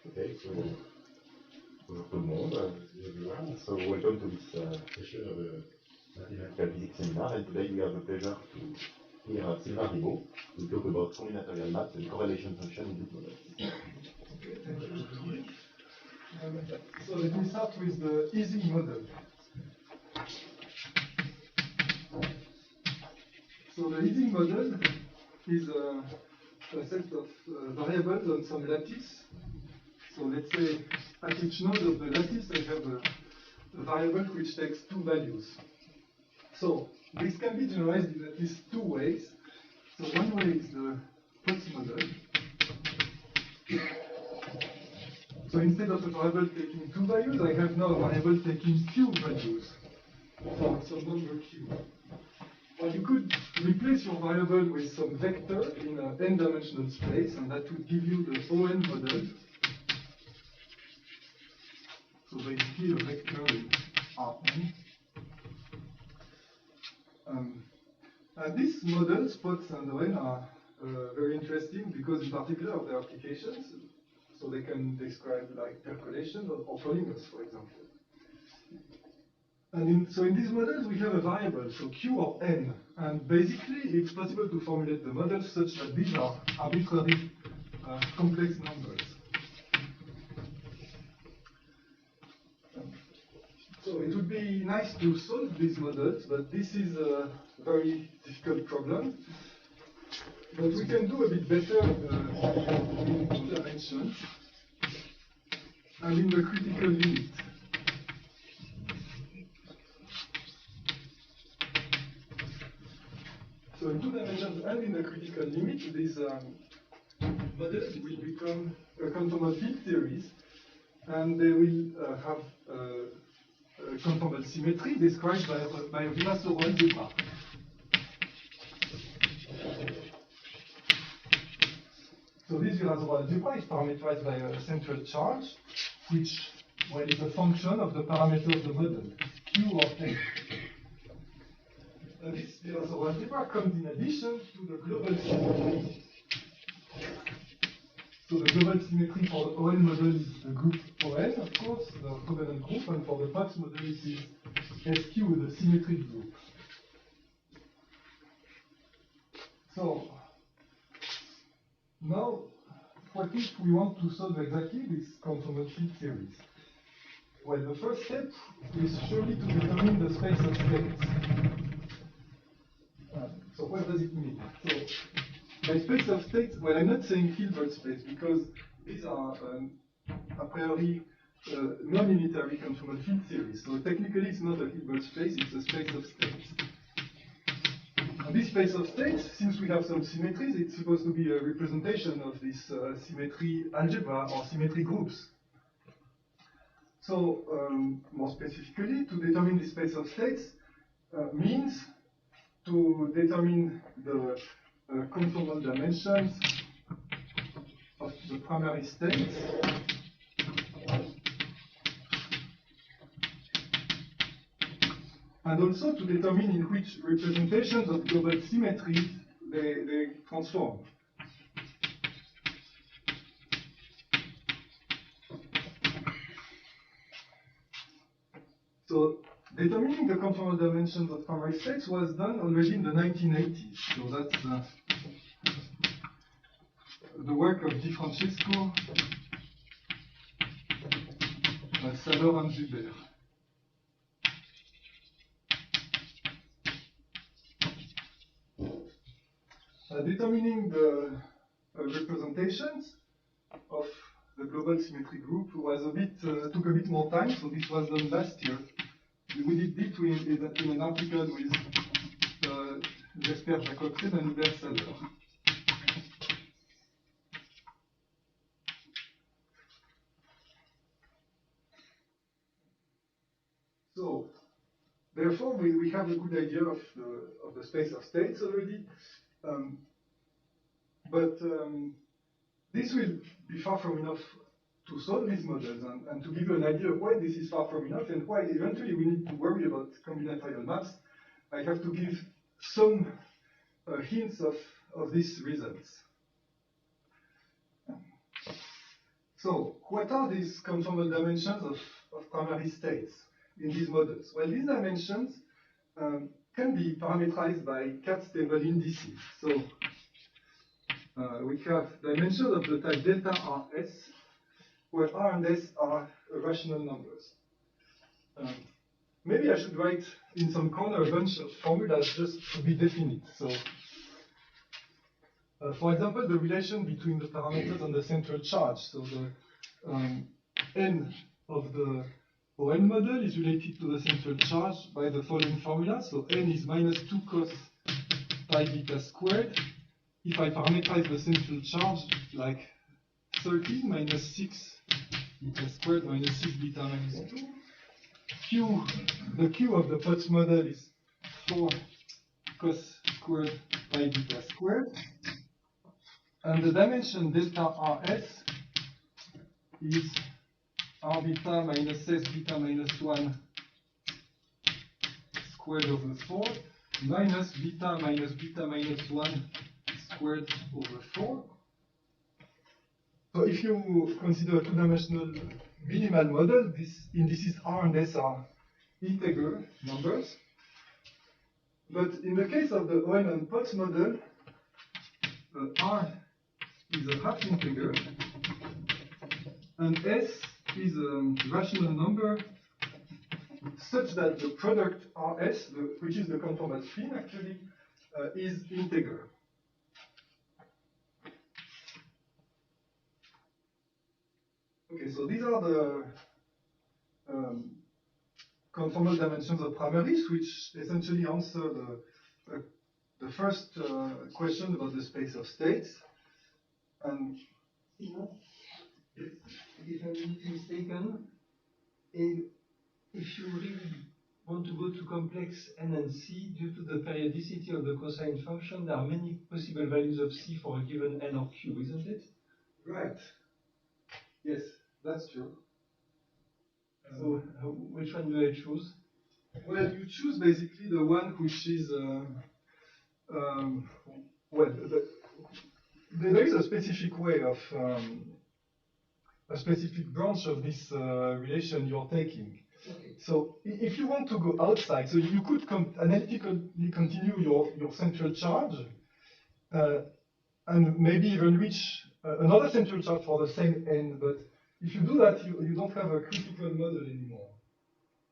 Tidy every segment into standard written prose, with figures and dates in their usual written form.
Okay, so bonjour tout le monde, everyone. So welcome to this session of the mathematical physics seminar, and today we have the pleasure to hear Sylvain Ribault who talk about combinatorial maps and correlation function in deep models. Okay, thank you. So let me start with the easy model. So the easy model is a set of variables on some lattice. So let's say at each node of the lattice I have a variable which takes two values. So this can be generalized in at least two ways. So one way is the Potts model. So instead of a variable taking two values, I have now a variable taking q values for some number q. Or you could replace your variable with some vector in an n-dimensional space, and that would give you the ON model. So basically a vector in Rn. And these models, Potts and ON, are very interesting because in particular of their applications. So they can describe like percolation or polymers, for example. And so in these models we have a variable, so q or n. And basically it's possible to formulate the models such that these are arbitrary complex numbers. So it would be nice to solve these models, but this is a very difficult problem. But we can do a bit better in two dimensions and in the critical limit. So in two dimensions and in the critical limit, these models will become conformal field theories, and they will have conformal symmetry described by a Virasoro algebra. So this Virasoro algebra is parameterized by a central charge, which is a function of the parameter of the model, q or n. And this Virasoro algebra comes in addition to the global symmetry. So the global symmetry for the ON model is the group ON, of course, the orthogonal group, and for the Potts model it is SQ, the symmetric group. So now, what if we want to solve exactly this conformal field theories? Well, the first step is surely to determine the space of states. So what does it mean? So by space of states, well, I'm not saying Hilbert space because these are a priori non-unitary conformal field theories. So technically it's not a Hilbert space, it's a space of states. And this space of states, since we have some symmetries, it's supposed to be a representation of this symmetry algebra or symmetry groups. So more specifically, to determine the space of states means to determine the conformal dimensions of the primary states and also to determine in which representations of global symmetry they transform. So determining the conformal dimensions of primary states was done already in the 1980s. So that's the work of Di Francesco, Saller, and Zuber. Determining the representations of the global symmetry group was took a bit more time, so this was done last year. We did it in an article with Jesper Jacobsen and Hubert Saller. So, therefore, we have a good idea of the space of states already. But this will be far from enough to solve these models and to give you an idea of why this is far from enough and why eventually we need to worry about combinatorial maps. I have to give some hints of these results. So what are these conformal dimensions of primary states in these models? Well, these dimensions can be parameterized by cat-stable indices. So we have dimensions of the type delta Rs, where R and S are rational numbers. Maybe I should write in some corner a bunch of formulas just to be definite. So, for example, the relation between the parameters and the central charge. So the n of the ON model is related to the central charge by the following formula. So n is minus 2 cos pi beta squared. If I parameterize the central charge, like 13 minus 6 beta squared minus 6 beta minus 2. The Q of the Potts model is 4 cos squared pi beta squared. And the dimension delta Rs is R beta minus S beta minus 1 squared over 4 minus beta minus 1 squared over 4. So if you consider a two-dimensional minimal model, these indices R and S are integer numbers. But in the case of the ON and Potts model, R is a half integer, and S is a rational number such that the product Rs, which is the conformal spin actually, is integer. Okay, so these are the conformal dimensions of primaries, which essentially answer the first question about the space of states. And if I'm not mistaken, if you really want to go to complex n and c, due to the periodicity of the cosine function, there are many possible values of c for a given n or q, isn't it? right. Yes, that's true. So which one do I choose? Well, you choose basically the one which is, well, there is a specific way of, a specific branch of this relation you're taking. Okay. So if you want to go outside, so you could analytically continue your central charge and maybe even reach another central charge for the same n, but if you do that, you don't have a critical model anymore.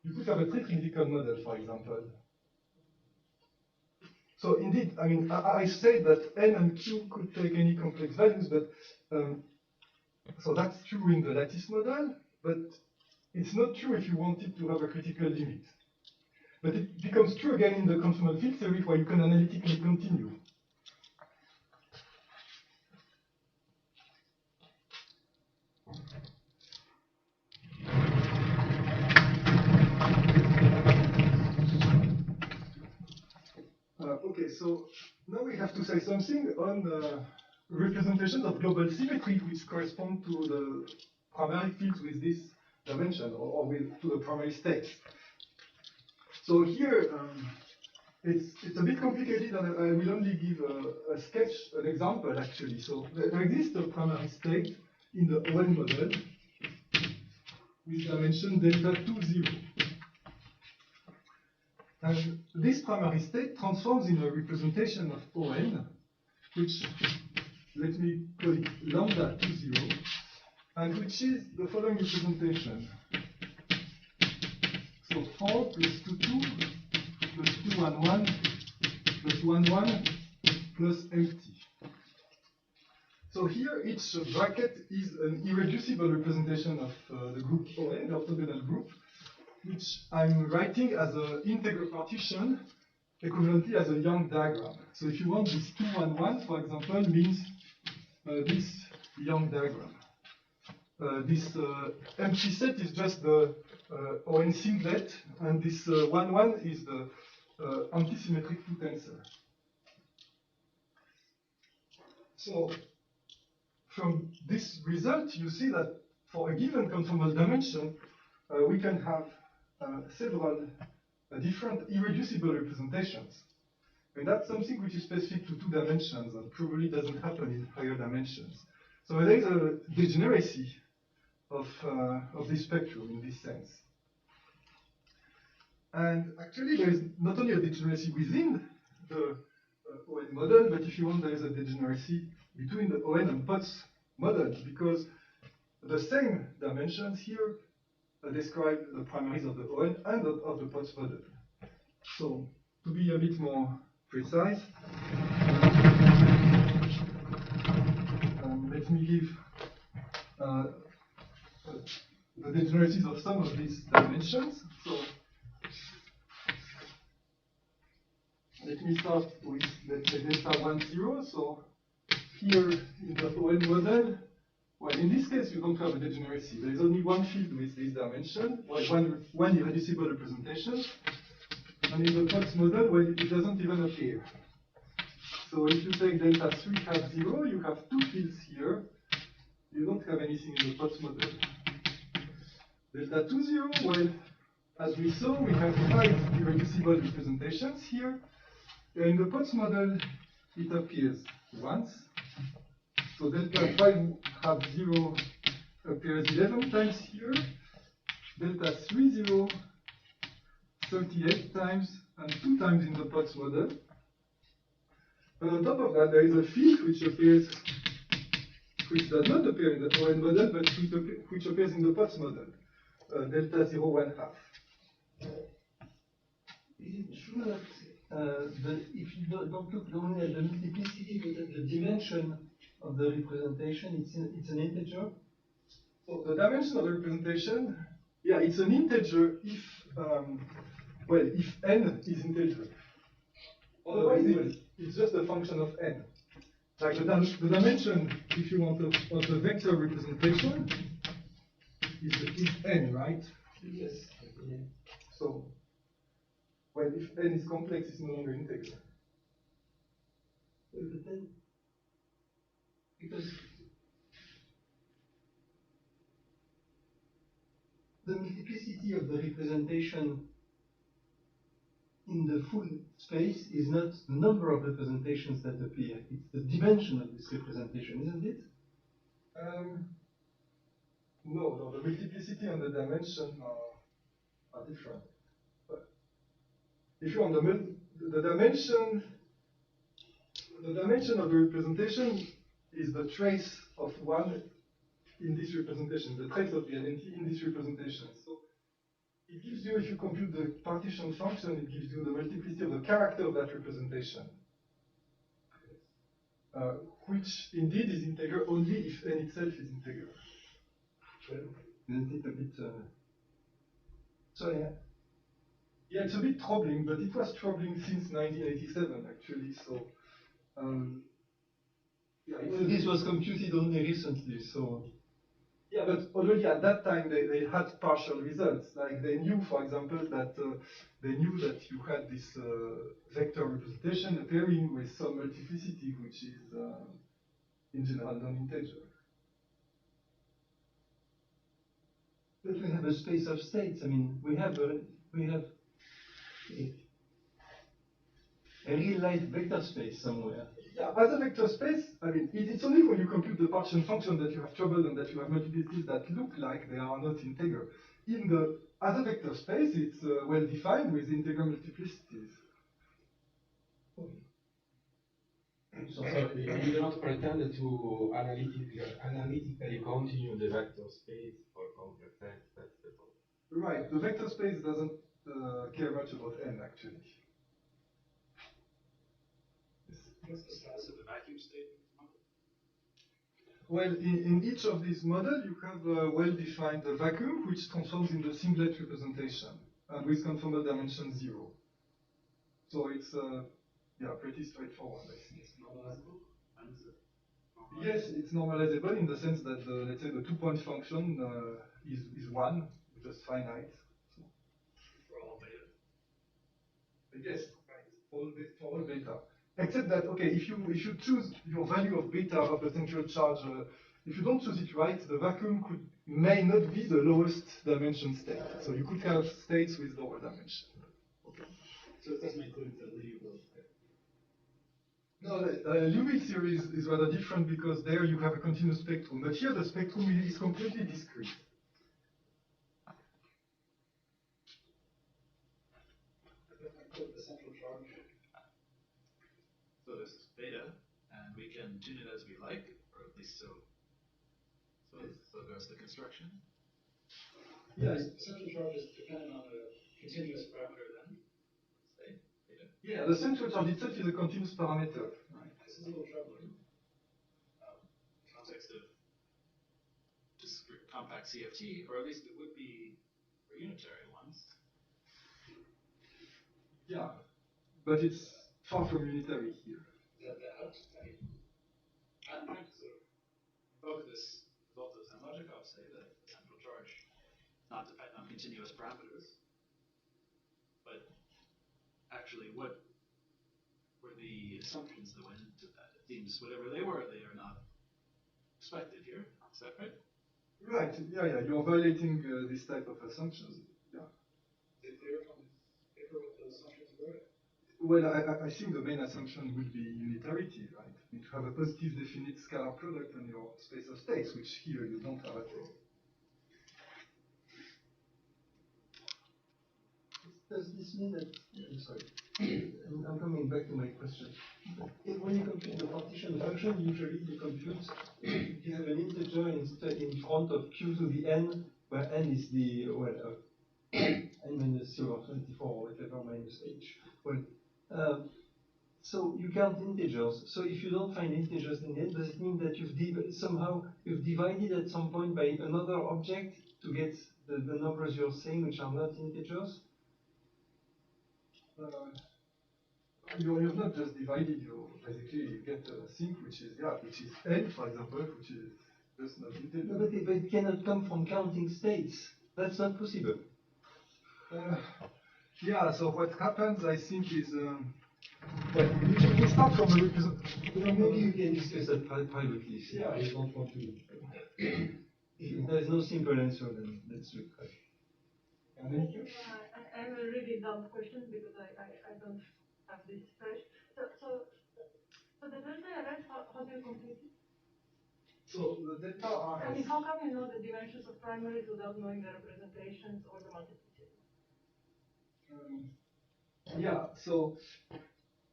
You could have a tri-critical model, for example. So indeed, I mean, I say that n and q could take any complex values, but so that's true in the lattice model, but it's not true if you wanted to have a critical limit. But it becomes true again in the conformal field theory where you can analytically continue. Okay, so now we have to say something on representations of global symmetry which correspond to the primary fields with this dimension or to the primary states. So here it's a bit complicated, and I will only give a sketch, an example actually. So there exists a primary state in the ON model with dimension delta 2, 0. And this primary state transforms in a representation of ON, which, let me call it lambda 2, 0, and which is the following representation. So 4 plus 2, 2 plus 2, 1, 1 plus 1, 1 plus empty. So here each bracket is an irreducible representation of the group ON, the orthogonal group, which I'm writing as an integer partition equivalently as a Young diagram. So if you want, this 2, 1, 1, for example, means this Young diagram. This empty set is just the ON singlet, and this 1, 1 is the antisymmetric two tensor. So from this result, you see that for a given conformal dimension, we can have several different irreducible representations. And that's something which is specific to two dimensions and probably doesn't happen in higher dimensions. So there is a degeneracy of this spectrum in this sense. And actually, there is not only a degeneracy within the ON model, but if you want, there is a degeneracy between the ON and POTS models, because the same dimensions here describe the primaries of the ON and of the POTS model. So, to be a bit more precise, let me give the degeneracies of some of these dimensions. So, let me start with, let's say, delta 1, 0. So, here in the ON model, well, in this case, you don't have a degeneracy. There is only one field with this dimension, well, one irreducible representation. And in the POTS model, well, it doesn't even appear. So if you take delta 3 half 0, you have two fields here. You don't have anything in the POTS model. Delta 2, 0, well, as we saw, we have 5 irreducible representations here. In the POTS model, it appears once. So delta 5 half 0 appears 11 times here. Delta 3, 0, 38 times, and 2 times in the POTS model. And on top of that, there is a field which does not appear in the ON model, but which appears in the POTS model, delta 0, 1 half. Is it true that if you don't look only at the multiplicity, but at the dimension of the representation, it's an integer? So the dimension of the representation, yeah, it's an integer if, well, if n is integer. Otherwise, it's just a function of n. Like the dimension, if you want, of the vector representation is n, right? Yes. Yeah. So, well, if n is complex, it's no longer integer. But then, because the multiplicity of the representation in the full space is not the number of representations that appear, it's the dimension of this representation, isn't it? No, the multiplicity and the dimension are different. But if you want the dimension of the representation is the trace of one in this representation, the trace of the identity in this representation. So it gives you, if you compute the partition function, it gives you the multiplicity of the character of that representation, which indeed is integer only if n itself is integer. Isn't it a bit... So yeah. Yeah, it's a bit troubling, but it was troubling since 1987, actually. So, yeah, this was computed only recently, so... Yeah, but already at that time they had partial results. Like they knew, for example, that you had this vector representation appearing with some multiplicity, which is in general non-integer. But we have a space of states. I mean, we have a real-life vector space somewhere. Yeah, as a vector space, I mean, it's only when you compute the partition function that you have trouble and that you have multiplicities that look like they are not integer. As a vector space, it's well defined with integer multiplicities. So you do not pretend to analytically continue the vector space for complex X, that's the point. Right, the vector space doesn't care much about n, actually. What's the status of the vacuum state? Well, in each of these models, you have a well-defined vacuum, which transforms into singlet representation, and with conformal dimension 0. So it's yeah, pretty straightforward, I think. It's normalizable? Yes, it's normalizable in the sense that, let's say, the two-point function is 1, just finite. For all beta? Yes, right, for all beta. Except that, okay, if you choose your value of beta of potential charge, if you don't choose it right, the vacuum may not be the lowest dimension state. So you could have states with lower dimension. So it doesn't include the leave of No, the Liouville series is rather different because there you have a continuous spectrum, but here the spectrum is completely discrete. The central charge. So this is beta, and we can tune it as we like, or at least so. So goes the construction. Yes, central charge is dependent on a continuous parameter then. Say beta. Yeah, the central charge itself is a continuous parameter. Right. This is a little troubling. Context of discrete compact CFT, or at least it would be for unitary ones. Yeah, but it's far from unitary here. Is that bad? I'm trying to sort of invoke this result of Zen logic. I'll say that the central charge is not dependent on continuous parameters. But actually, what were the assumptions that went into that? It seems whatever they are not expected here. Is that right? Right, yeah, you're violating this type of assumptions. Yeah. Is it clear from this paper what those assumptions were? Well, I think the main assumption would be unitarity, right? You have a positive definite scalar product on your space of states, which here you don't have at all. Does this mean that, I'm sorry, I'm coming back to my question. When you compute the partition function, usually you compute, you have an integer in front of q to the n, where n is the, n minus 0 or 24 or whatever minus h. Well, so you count integers. So if you don't find integers in the end, does it mean that somehow you've divided at some point by another object to get the numbers you're saying which are not integers? You're not just divided, basically you get a thing which is n, for example, which is just not integer. No, but it cannot come from counting states. That's not possible. Yeah, so what happens, I think, is, well, we start from a representation. Maybe you can discuss that privately. Yeah. I don't want to. If there's no simple answer, then let's look at it. I have a really dumb question because I don't have this fresh. So the delta RS, how do you compute it? So the delta RS. I mean, how come you know the dimensions of primaries without knowing the representations or the multiplicity? Yeah, so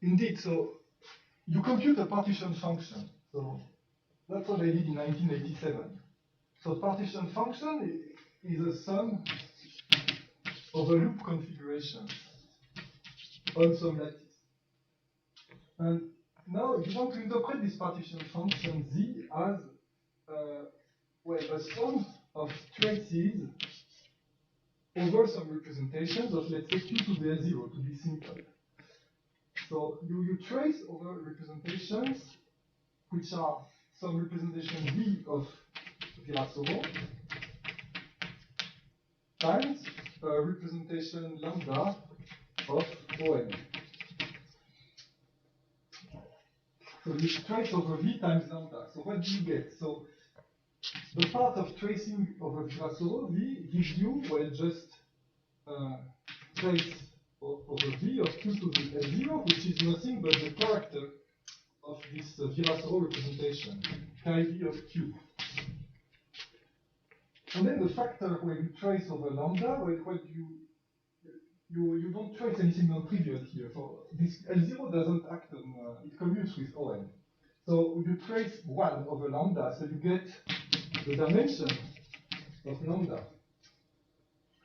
indeed, so you compute a partition function. So that's what I did in 1987. So partition function is a sum of a loop configuration on some lattice. And now you want to interpret this partition function Z as a sum of traces over some representations of, let's say, q to the L0 to be simple. So you trace over representations which are some representation V of Virasoro times a representation lambda of OM. So you trace over V times lambda. So what do you get? So the part of tracing over Virasoro, V, gives you, just trace over V of q to the L0, which is nothing but the character of this Virasoro representation, chi V of q. And then the factor when you trace over lambda, you don't trace anything non-trivial here. So this L0 doesn't act on, it commutes with OM. So you trace 1 over lambda, so you get the dimension of lambda.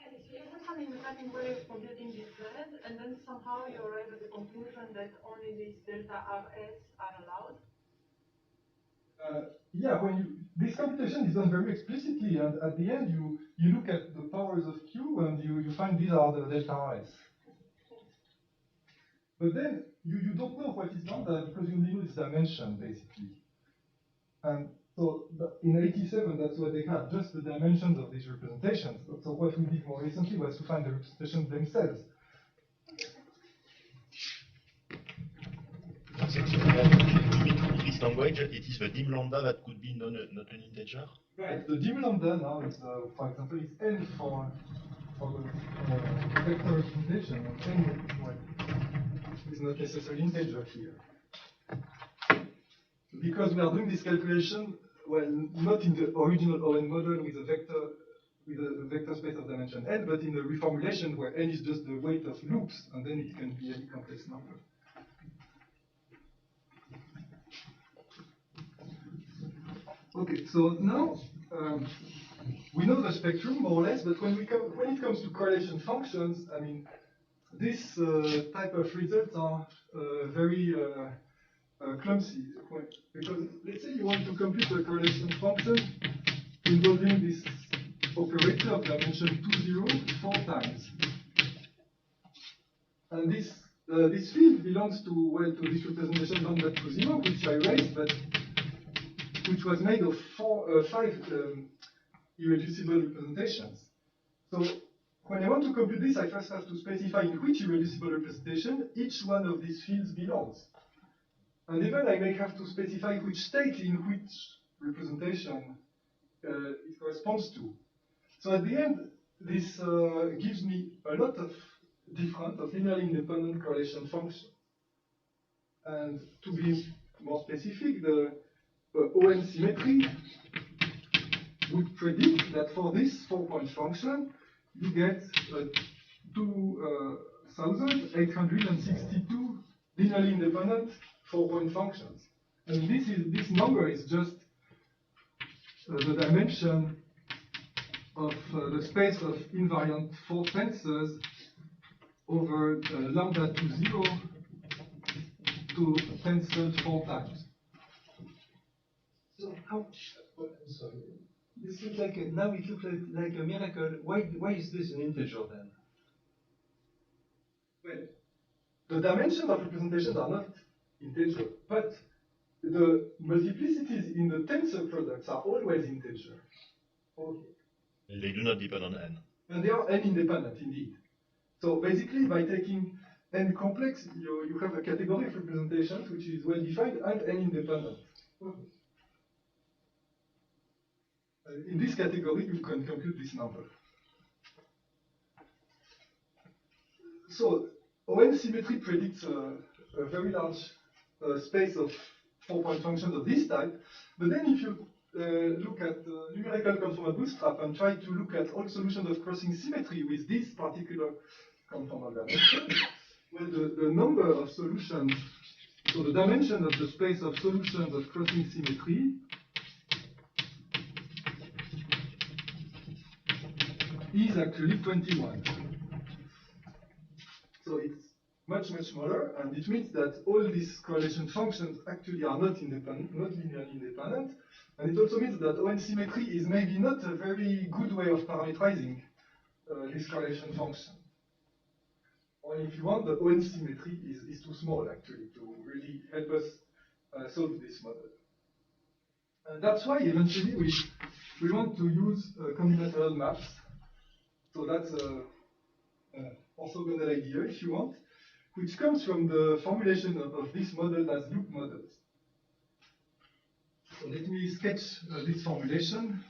Okay, so you have some independent way of computing this Z, and then somehow you arrive at the conclusion that only these delta RS are allowed? Yeah, this computation is done very explicitly, and at the end you look at the powers of Q and you find these are the delta RS. But then you don't know what is lambda because you only know its dimension, basically. And so in 87, that's what they had, just the dimensions of these representations. So what we did more recently was to find the representations themselves. In this language, it is the dim lambda that could be not an integer? Right, the dim lambda now is, for example, is n for the vector representation, and n is not necessarily integer here. because we are doing this calculation, well, not in the original ON model with a vector space of dimension n, but in a reformulation where n is just the weight of loops, and then it can be any complex number. Okay, so now we know the spectrum more or less, but when it comes to correlation functions, I mean, this type of results are very clumsy. Because let's say you want to compute a correlation function involving this operator of dimension 2, 0 4 times. And this field belongs to, well, to this representation lambda 2, 0, which I raised, but which was made of 5 irreducible representations. So when I want to compute this, I first have to specify in which irreducible representation each one of these fields belongs. And even I may have to specify which state in which representation it corresponds to. So at the end, this gives me a lot of linearly independent correlation functions. And to be more specific, the ON symmetry would predict that for this 4-point function, you get 2,862 linearly independent 4-point functions. And this number is just the dimension of the space of invariant 4 tensors over lambda 2, 0 to tensor 4 times. So how? I'm sorry. This looks like now it looks like a miracle. Why is this an integer then? Well, the dimensions of representations are not integer, but the multiplicities in the tensor products are always integer. Okay. They do not depend on n. And they are n independent indeed. So basically, by taking n complex, you have a category of representations which is well defined and n independent. Okay. In this category, you can compute this number. So ON symmetry predicts a very large space of 4-point functions of this type. But then if you look at numerical conformal bootstrap and try to look at all solutions of crossing symmetry with this particular conformal dimension, well, the number of solutions, so the dimension of the space of solutions of crossing symmetry is actually 21. So it's much, much smaller, and it means that all these correlation functions actually are not independent, not linearly independent. And it also means that ON symmetry is maybe not a very good way of parameterizing this correlation function. Or if you want, the ON symmetry is too small actually to really help us solve this model. And that's why eventually we want to use combinatorial maps. So that's an orthogonal idea, if you want, which comes from the formulation of this model as loop models. So let me sketch this formulation.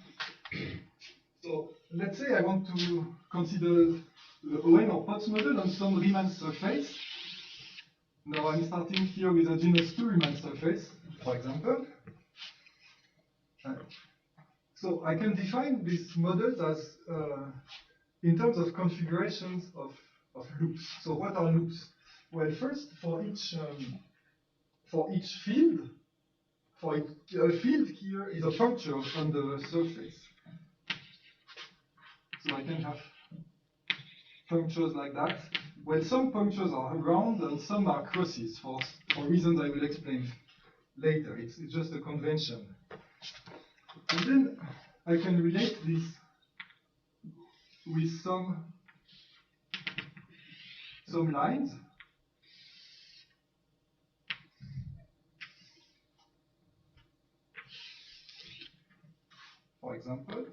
So let's say I want to consider the ON or POTS model on some Riemann surface. Now I'm starting here with a genus 2 Riemann surface, for example. So I can define these models as in terms of configurations of loops. So what are loops? Well, first, for each field, a field here is a puncture on the surface. So I can have punctures like that. Well, some punctures are round and some are crosses for reasons I will explain later. It's just a convention. And then I can relate this with some lines. For example.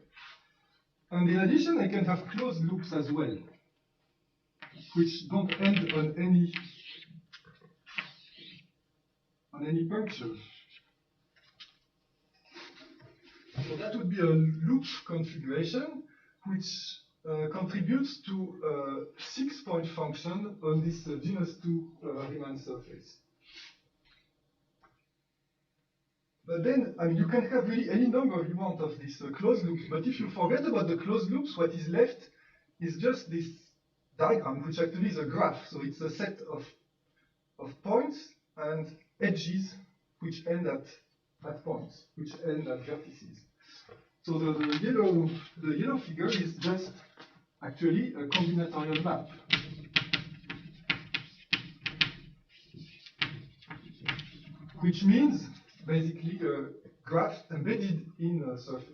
And in addition, I can have closed loops as well, which don't end on any puncture. So that would be a loop configuration, which contributes to a 6-point function on this genus 2 Riemann surface. But then, I mean, you can have really any number you want of these closed loops, but if you forget about the closed loops, what is left is just this diagram, which actually is a graph. So it's a set of points and edges which end at points, which end at vertices. So the yellow figure is just actually a combinatorial map. Which means basically a graph embedded in a surface.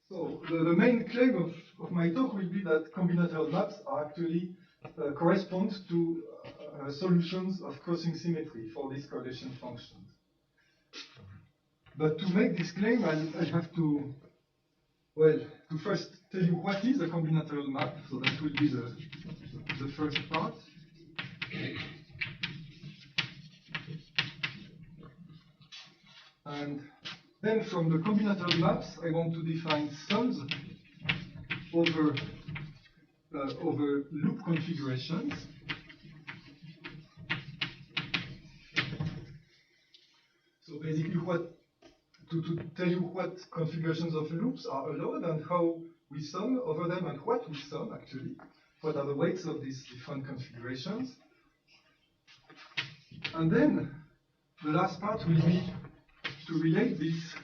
So the main claim of my talk will be that combinatorial maps are actually correspond to solutions of crossing symmetry for these correlation functions. But to make this claim, I have to, well, to first tell you what is a combinatorial map. So that will be the first part. And then from the combinatorial maps, I want to define sums over loop configurations. So basically to tell you what configurations of loops are allowed and how we sum over them and what we sum actually. What are the weights of these different configurations. And then the last part will be to relate this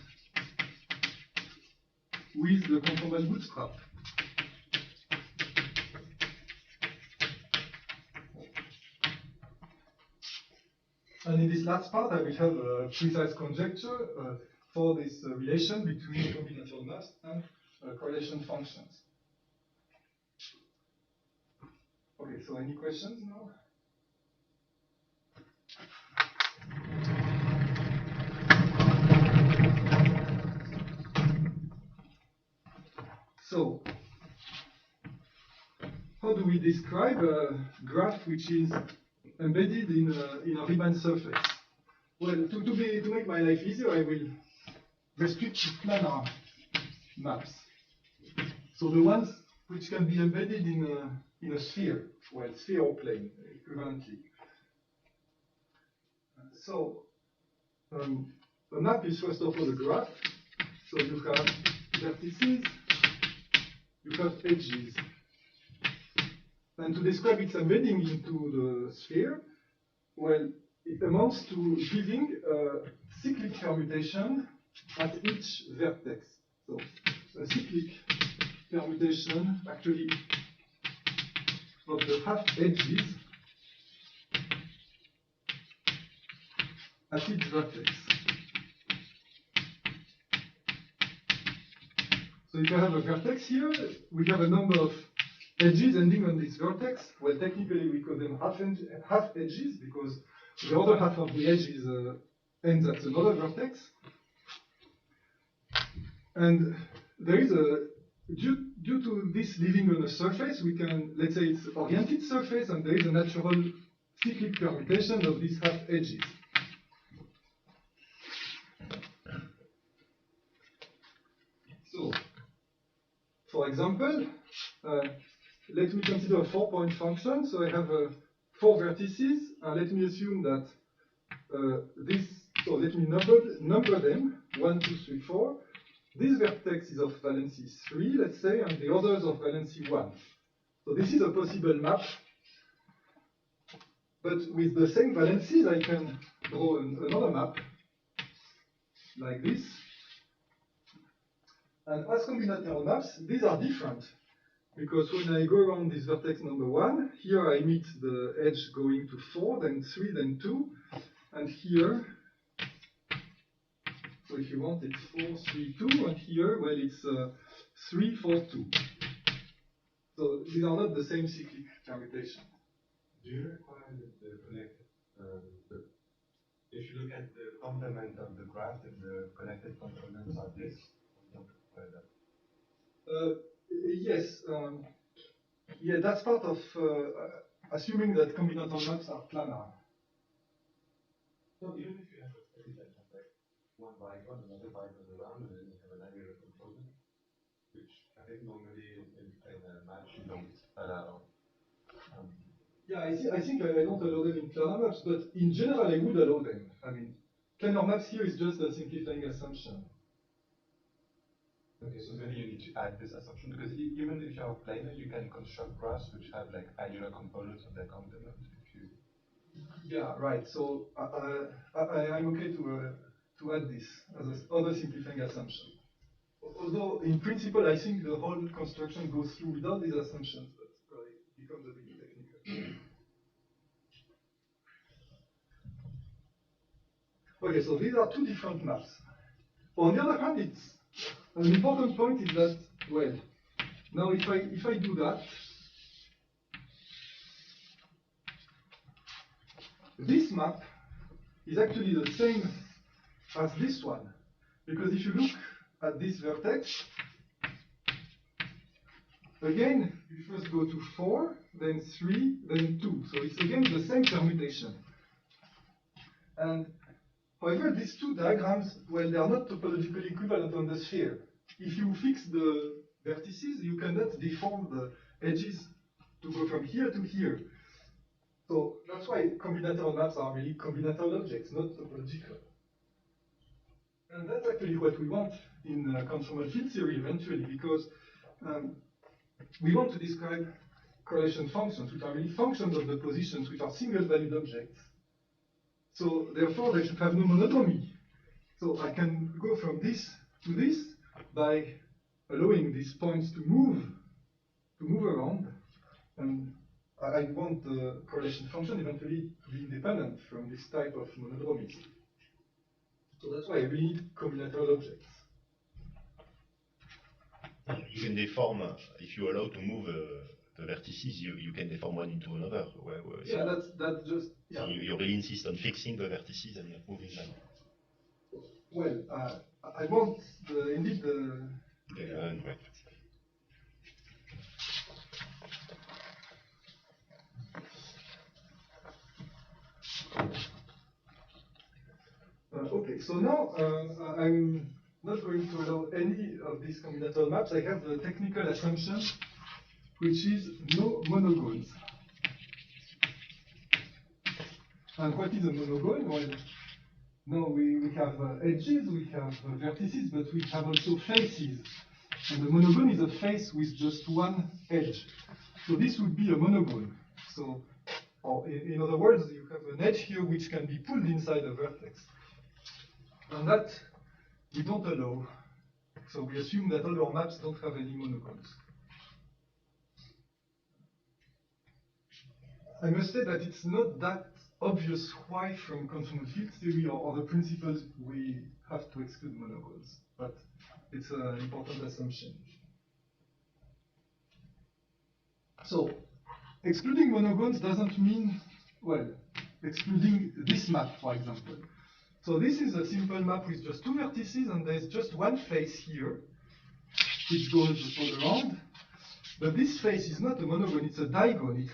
with the conformal bootstrap. And in this last part, I will have a precise conjecture for this relation between combinatorial maps and correlation functions. Okay, so any questions now? So, how do we describe a graph which is embedded in a Riemann surface? Well, to make my life easier, I will restrict to planar maps. So the ones which can be embedded in a sphere, well, sphere or plane, equivalently. So a map is first of all a graph. So you have vertices, you have edges. And to describe its embedding into the sphere, well, it amounts to giving a cyclic permutation at each vertex. So a cyclic permutation actually of the half edges at each vertex. So if I have a vertex here, we have a number of edges ending on this vertex. Well, technically we call them half edges because the other half of the edge is, ends at another vertex. And there is due to this living on a surface, we can, let's say it's oriented surface, and there is a natural cyclic permutation of these half edges. So, for example, let me consider a 4-point function. So I have 4 vertices. Let me assume that so let me number them, 1, 2, 3, 4. This vertex is of valency 3, let's say, and the others of valency 1. So this is a possible map. But with the same valencies, I can draw another map, like this. And as combinatorial maps, these are different. Because when I go around this vertex number 1, here I meet the edge going to 4, then 3, then 2. And here, so if you want, it's 4, 3, 2. And here, well, it's 3, 4, 2. So these are not the same cyclic permutation. Do you require the connected, if you look at the complement of the graph, if the connected components are this, you don't require that? Yes. Yeah, that's part of assuming that combinatorial maps are planar. So even if you have a space that has like one bicon, another bicon around, and then you have an angular component, which I think normally in a match you don't allow. Yeah, I think I don't allow them in planar maps, but in general I would allow them. I mean, planar maps here is just a simplifying assumption. Okay, so maybe you need to add this assumption, because even if you have planar, you can construct graphs which have like angular components of their complement. Yeah, right. So I'm okay to add this as another simplifying assumption. Although in principle I think the whole construction goes through without these assumptions, but it becomes a bit technical. Okay, so these are two different maps. On the other hand, it's an important point is that, well, now if I do that, this map is actually the same as this one. Because if you look at this vertex, again, you first go to 4, then 3, then 2. So it's again the same permutation. And however, these two diagrams, well, they are not topologically equivalent on the sphere. If you fix the vertices, you cannot deform the edges to go from here to here. So that's why combinatorial maps are really combinatorial objects, not topological. And that's actually what we want in conformal field theory eventually, because we want to describe correlation functions, which are really functions of the positions, which are single-valued objects. So therefore, they should have no monodromy. So I can go from this to this by allowing these points to move around, and I want the correlation function eventually to be independent from this type of monodromies. So that's why we need combinatorial objects. You can deform, if you allow to move the vertices, you can deform one into another. Yeah, that's just... Yeah. So you really insist on fixing the vertices and not moving them. Well, I want indeed the... Right. Okay, so now I'm not going to allow any of these combinatorial maps. I have the technical assumption, which is no monogones. And what is a monogone? Well, now we have edges, we have vertices, but we have also faces. And the monogone is a face with just one edge. So this would be a monogone. So, or in other words, you have an edge here which can be pulled inside a vertex. And that we don't allow. So we assume that all our maps don't have any monogones. I must say that it's not that obvious why from conformal field theory or the principles we have to exclude monogones, but it's an important assumption. So excluding monogones doesn't mean, well, excluding this map, for example. So this is a simple map with just two vertices, and there's just one face here, which goes all around. But this face is not a monogone, it's a digone.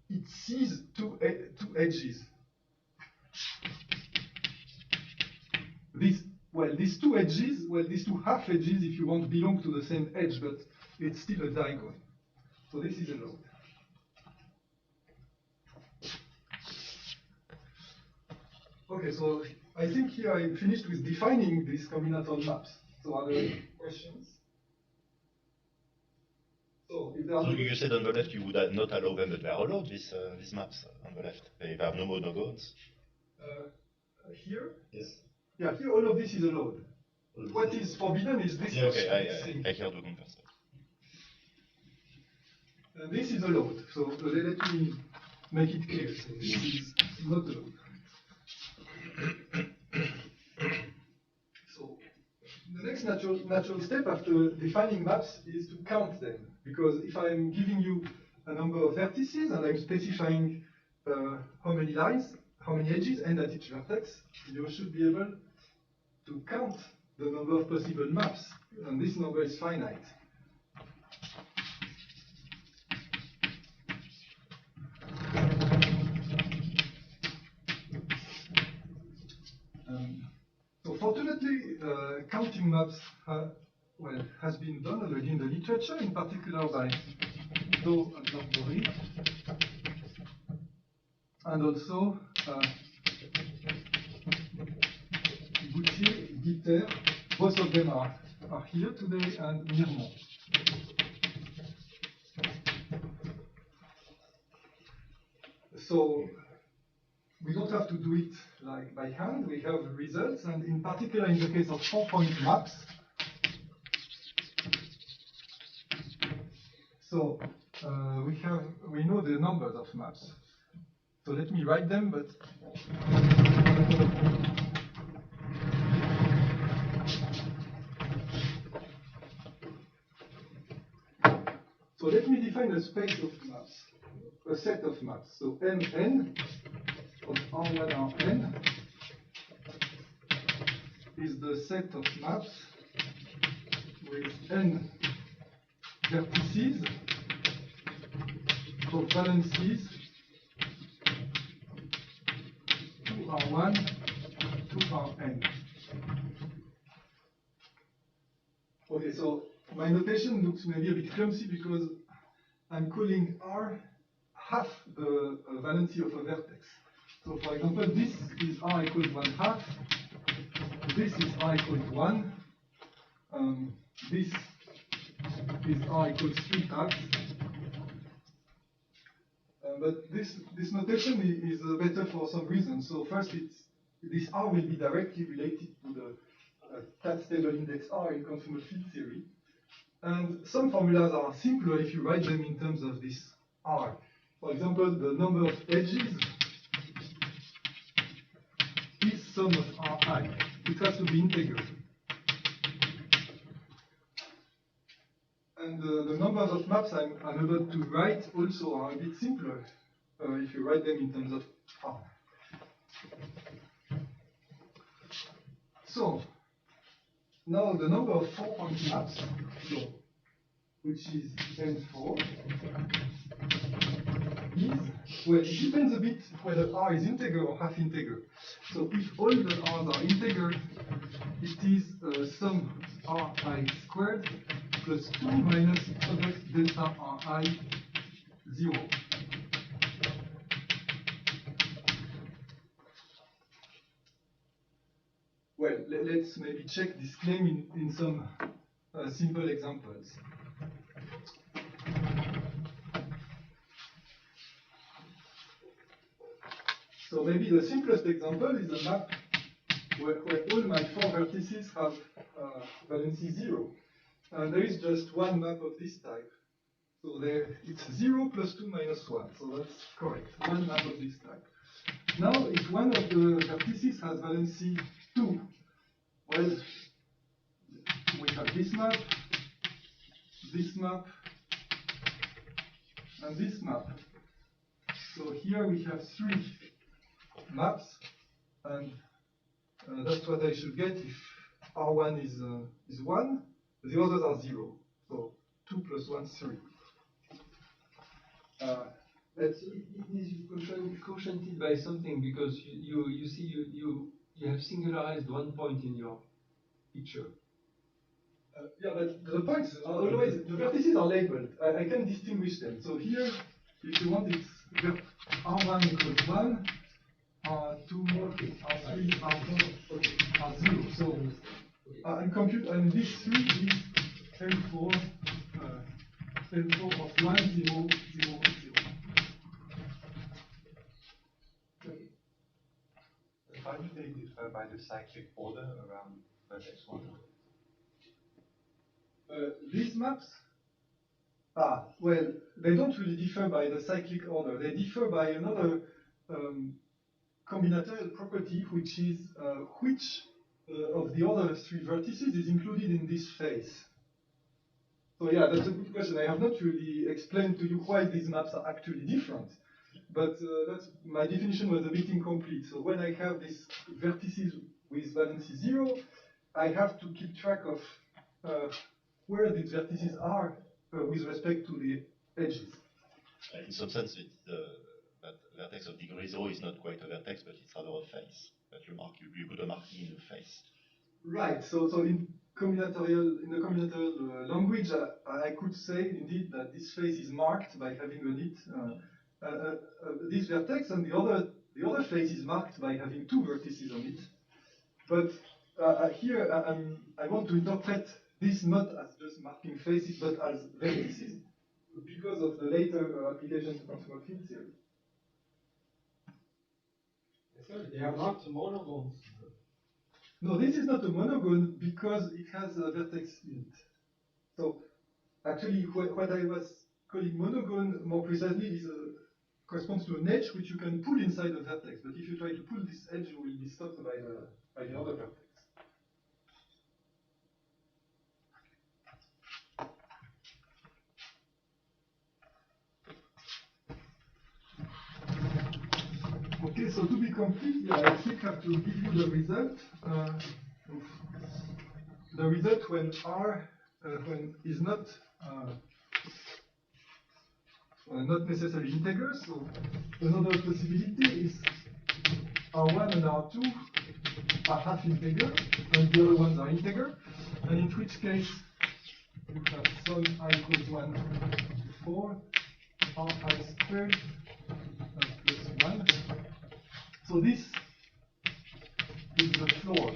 It sees two edges. These two edges, these two half edges, if you want, belong to the same edge, but it's still a digone. So this is allowed. Okay, so I think here I finished with defining these combinatorial maps. So are there questions? So if there are You said on the left you would not allow them, but they are allowed, these maps on the left. They have no monogones. Here? Yes. Yeah, here all of this is allowed. What is forbidden is this. Yeah, okay, I hear the converse. This is allowed. So let me make it clear. So this is not allowed. So the next natural step after defining maps is to count them. Because if I'm giving you a number of vertices and I'm specifying how many lines, how many edges end at each vertex, you should be able to count the number of possible maps. And this number is finite. So fortunately, counting maps has been done already in the literature, in particular by Ribault and Sylvain Ribault. and also Gauthier, Guiter. Both of them are here today, and Mirmont. So we don't have to do it like by hand. We have results, and in particular in the case of 4-point maps. So we know the numbers of maps. So let me write them, but so let me define a space of maps, a set of maps. So Mn of R1 Rn is the set of maps with n vertices of valencies 2R1 to Rn. Okay, so my notation looks maybe a bit clumsy because I'm calling R half the valency of a vertex. So for example, this is R equals 1/2, this is R equals 1, this is R equals 3/2. But this notation is better for some reasons. So first, this R will be directly related to the cat-stable index R in conformal field theory. And some formulas are simpler if you write them in terms of this R. For example, the number of edges is sum of Ri. It has to be integer. And the numbers of maps I'm about to write also are a bit simpler if you write them in terms of R. So, now the number of 4-point maps, so, which is N4, is, well, it depends a bit whether R is integer or half integer. So if all the R's are integer, it is sum Ri squared plus 2 minus product delta Ri 0. Well, let's maybe check this claim in some simple examples. So maybe the simplest example is a map where all my 4 vertices have valency 0. And there is just one map of this type. So it's 0 plus 2 minus 1. So that's correct. One map of this type. Now, if one of the vertices has valency 2, well, we have this map, and this map. So here we have 3 maps, and that's what I should get if R1 is 1, the others are 0. So 2 plus 1, 3. It is quotiented by something because you see you have singularized one point in your picture. Yeah, but the points are always, the vertices are labeled. I can distinguish them. So here, if you want, it's R1 equals 1, R2, R3, R4, okay, R0. So and this 3 is L4 of 1, 0, 0, 0. How do they differ by the cyclic order around vertex 1? These maps, well, they don't really differ by the cyclic order. They differ by another combinatorial property, which is which of the other 3 vertices is included in this phase. So yeah, that's a good question. I have not really explained to you why these maps are actually different. But my definition was a bit incomplete. So when I have these vertices with valency 0, I have to keep track of where these vertices are with respect to the edges. In some sense, that vertex of degree 0 is not quite a vertex, but it's rather a face. That you put a marking in the face. Right. So in the combinatorial language, I could say indeed that this face is marked by having a nit this vertex, and the other face is marked by having two vertices on it. But here I want to interpret this not as just marking faces, but as vertices, because of the later application to consumer field theory. Sorry, they are not monogons. No, this is not a monogon because it has a vertex in it. So actually, what I was calling monogon more precisely is corresponds to an edge which you can pull inside a vertex. But if you try to pull this edge, you will be stopped by the other vertex. Okay, so to be complete, I still have to give you the result. The result when R is not necessarily integers. So another possibility is R1 and R2 are half integer, and the other ones are integer. And in which case you have sum I equals 1 to 4 Ri squared plus 1. So this is the floor.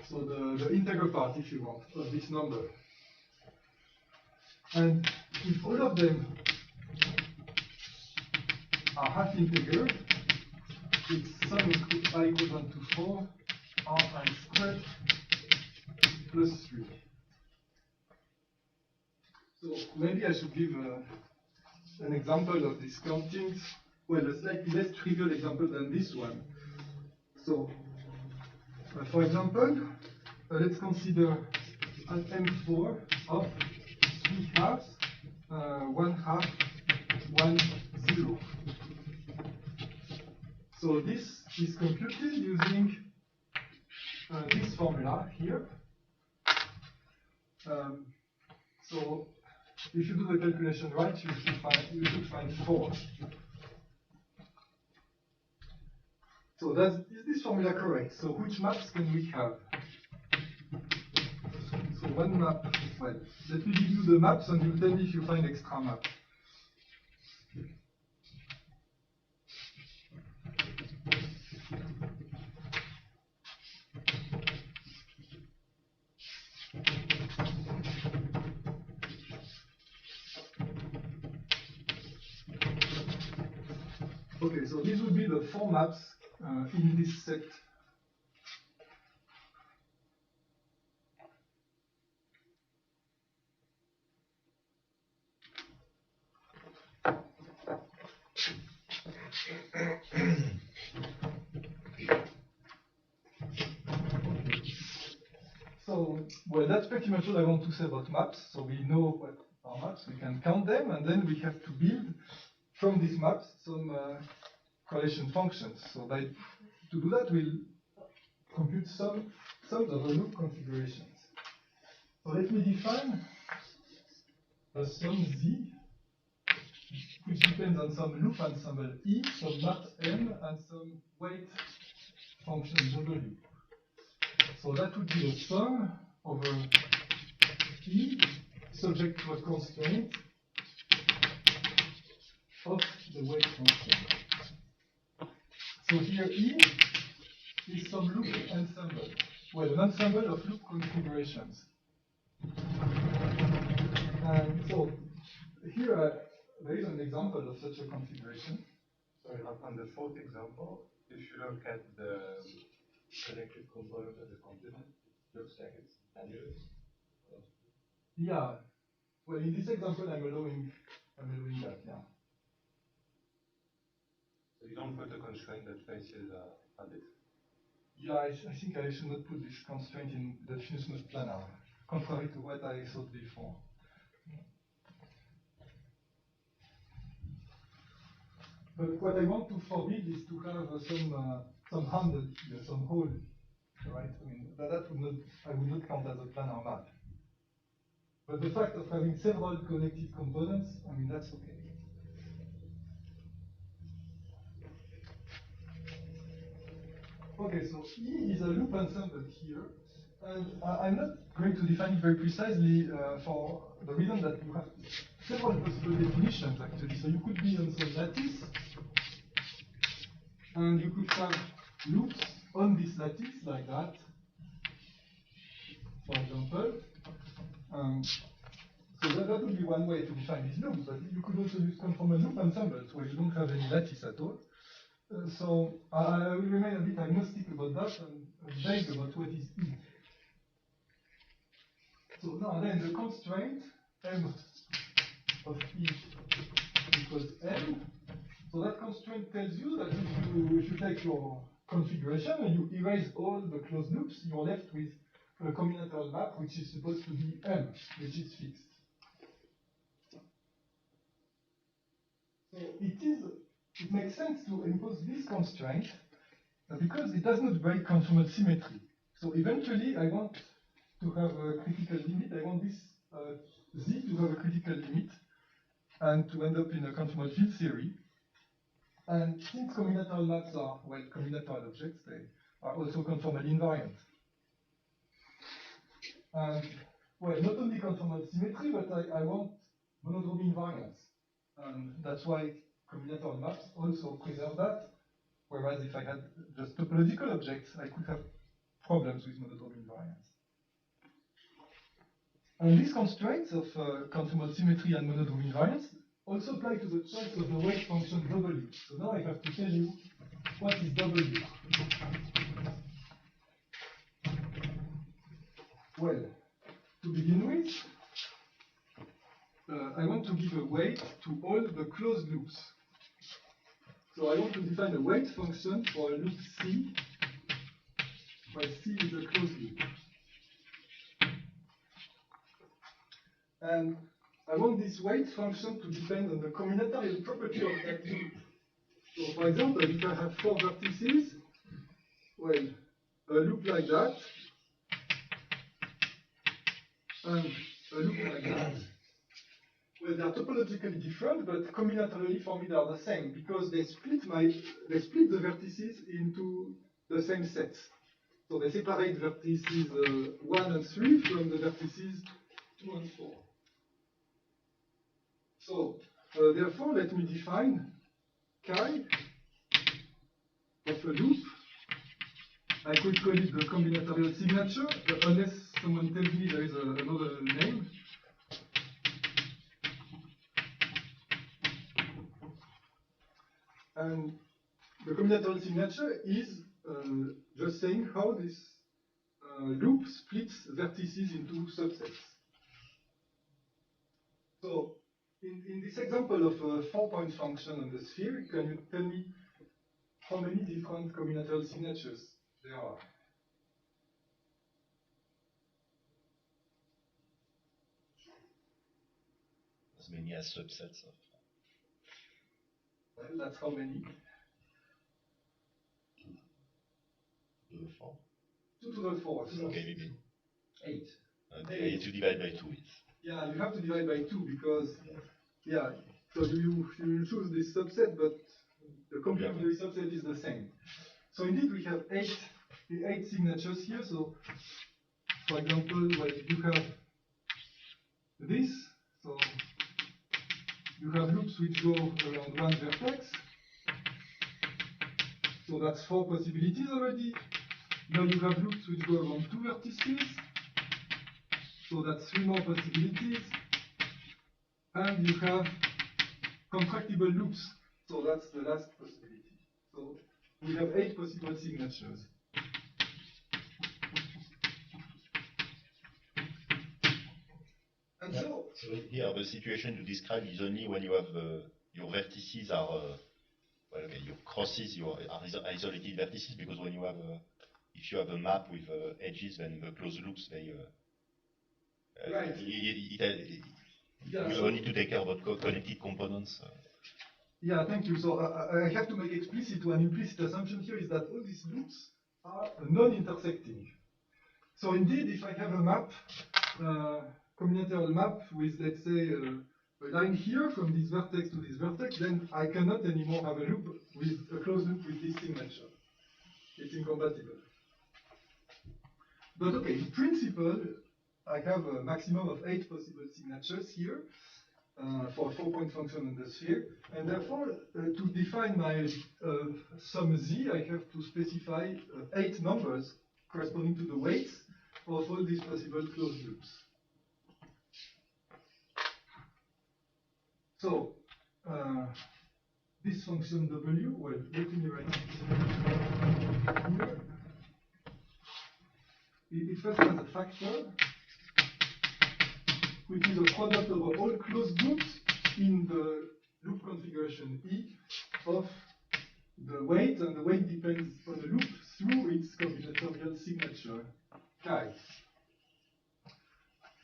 So the integer part, if you want, of this number. And if all of them are half integer, it's sum I equals 1 to 4 Ri squared plus 3. So maybe I should give an example of these countings. Well, a slightly less trivial example than this one. So, for example, let's consider an M4 of 3 halves, 1 half, 1, 0. So this is computed using this formula here. So if you do the calculation right, you should find 4. So is this formula correct? So which maps can we have? So one map, well, let me give you the maps and you tell me if you find extra maps. Okay, so these would be the 4 maps in this set. So, well, that's pretty much all I want to say about maps. So we know what are maps, we can count them, and then we have to build from these maps some correlation functions. So to do that, we'll compute sums of the loop configurations. So let me define a sum Z, which depends on some loop ensemble E, some maps M, and some weight function W. So that would be a sum over E subject to a constraint of the weight function. So here E is some loop ensemble. Well, an ensemble of loop configurations. And so here there is an example of such a configuration. Sorry, on the fourth example, if you look at the connected component of the complement, it looks like it's tenuous. Yeah. Well, in this example, I'm allowing that, yeah. So you don't put a constraint that faces a bit. Yeah, I think I should not put this constraint in the definition of planar, contrary to what I thought before. But what I want to forbid is to have some handle here, some hole, right? I mean, that would not, I would not count as a planar map. But the fact of having several connected components, I mean, that's okay. Okay, so E is a loop ensemble here, And I'm not going to define it very precisely for the reason that you have several possible definitions actually. So you could be on some lattice, and you could have loops on this lattice like that, for example. So that would be one way to define these loops, but you could also use conformal loop ensembles where you don't have any lattice at all. So I will remain a bit agnostic about that and vague about what is E. So now then the constraint M of E equals M. So that constraint tells you that if you take your configuration and you erase all the closed loops, you're left with a combinatorial map which is supposed to be M, which is fixed. So it makes sense to impose this constraint because it does not break conformal symmetry. So eventually I want to have a critical limit. I want this Z to have a critical limit and to end up in a conformal field theory. And since combinatorial maps are, well, combinatorial objects, they are also conformally invariant. And, well, not only conformal symmetry, but I want monodromy invariance. And that's why combinatorial maps also preserve that. Whereas if I had just topological objects, I could have problems with monodromy invariance. And these constraints of conformal symmetry and monodromy invariance also apply to the choice of the weight function W. So now I have to tell you what is W. Well, to begin with, I want to give a weight to all the closed loops. So I want to define a weight function for a loop C, where C is a closed loop. And I want this weight function to depend on the combinatorial property of that loop. So for example, if I have 4 vertices, well, a loop like that, and a loop like that, well, they are topologically different, but combinatorially for me they are the same, because they split the vertices into the same sets. So they separate vertices 1 and 3 from the vertices 2 and 4. So, therefore, let me define chi of a loop. I could call it the combinatorial signature, unless someone tells me there is another name. And the combinatorial signature is just saying how this loop splits vertices into subsets. So, in this example of a 4-point function on the sphere, can you tell me how many different combinatorial signatures there are? As many as subsets of. Well, that's how many? 2 to the 4. 2 to the 4. Okay, maybe. 8. You to divide by 2. Yeah, you have to divide by 2 because, yeah, so you choose this subset, but the compute of the subset is the same. So indeed, we have 8 signatures here. So, for example, well, you have this. So you have loops which go around 1 vertex. So that's 4 possibilities already. Now you have loops which go around 2 vertices. So that's 3 more possibilities. And you have contractible loops. So that's the last possibility. So we have 8 possible signatures. And so here the situation you describe is only when you have your vertices are well, okay, your crosses are isolated vertices, because when you have if you have a map with edges, then the closed loops they right. You only need to take care about connected components. Yeah, thank you. So I have to make explicit one implicit assumption here is that all these loops are non-intersecting. So indeed, if I have a map, combinatorial map with, let's say, a line here from this vertex to this vertex, then I cannot anymore have a loop with a closed loop with this signature. It's incompatible. But okay, in principle, I have a maximum of 8 possible signatures here for a 4-point function on the sphere. And therefore, to define my sum z, I have to specify 8 numbers corresponding to the weights of all these possible closed loops. So, this function w, well, let me write it here. It first has a factor, which is a product over all closed loops in the loop configuration E of the weight, and the weight depends on the loop through its combinatorial signature, chi.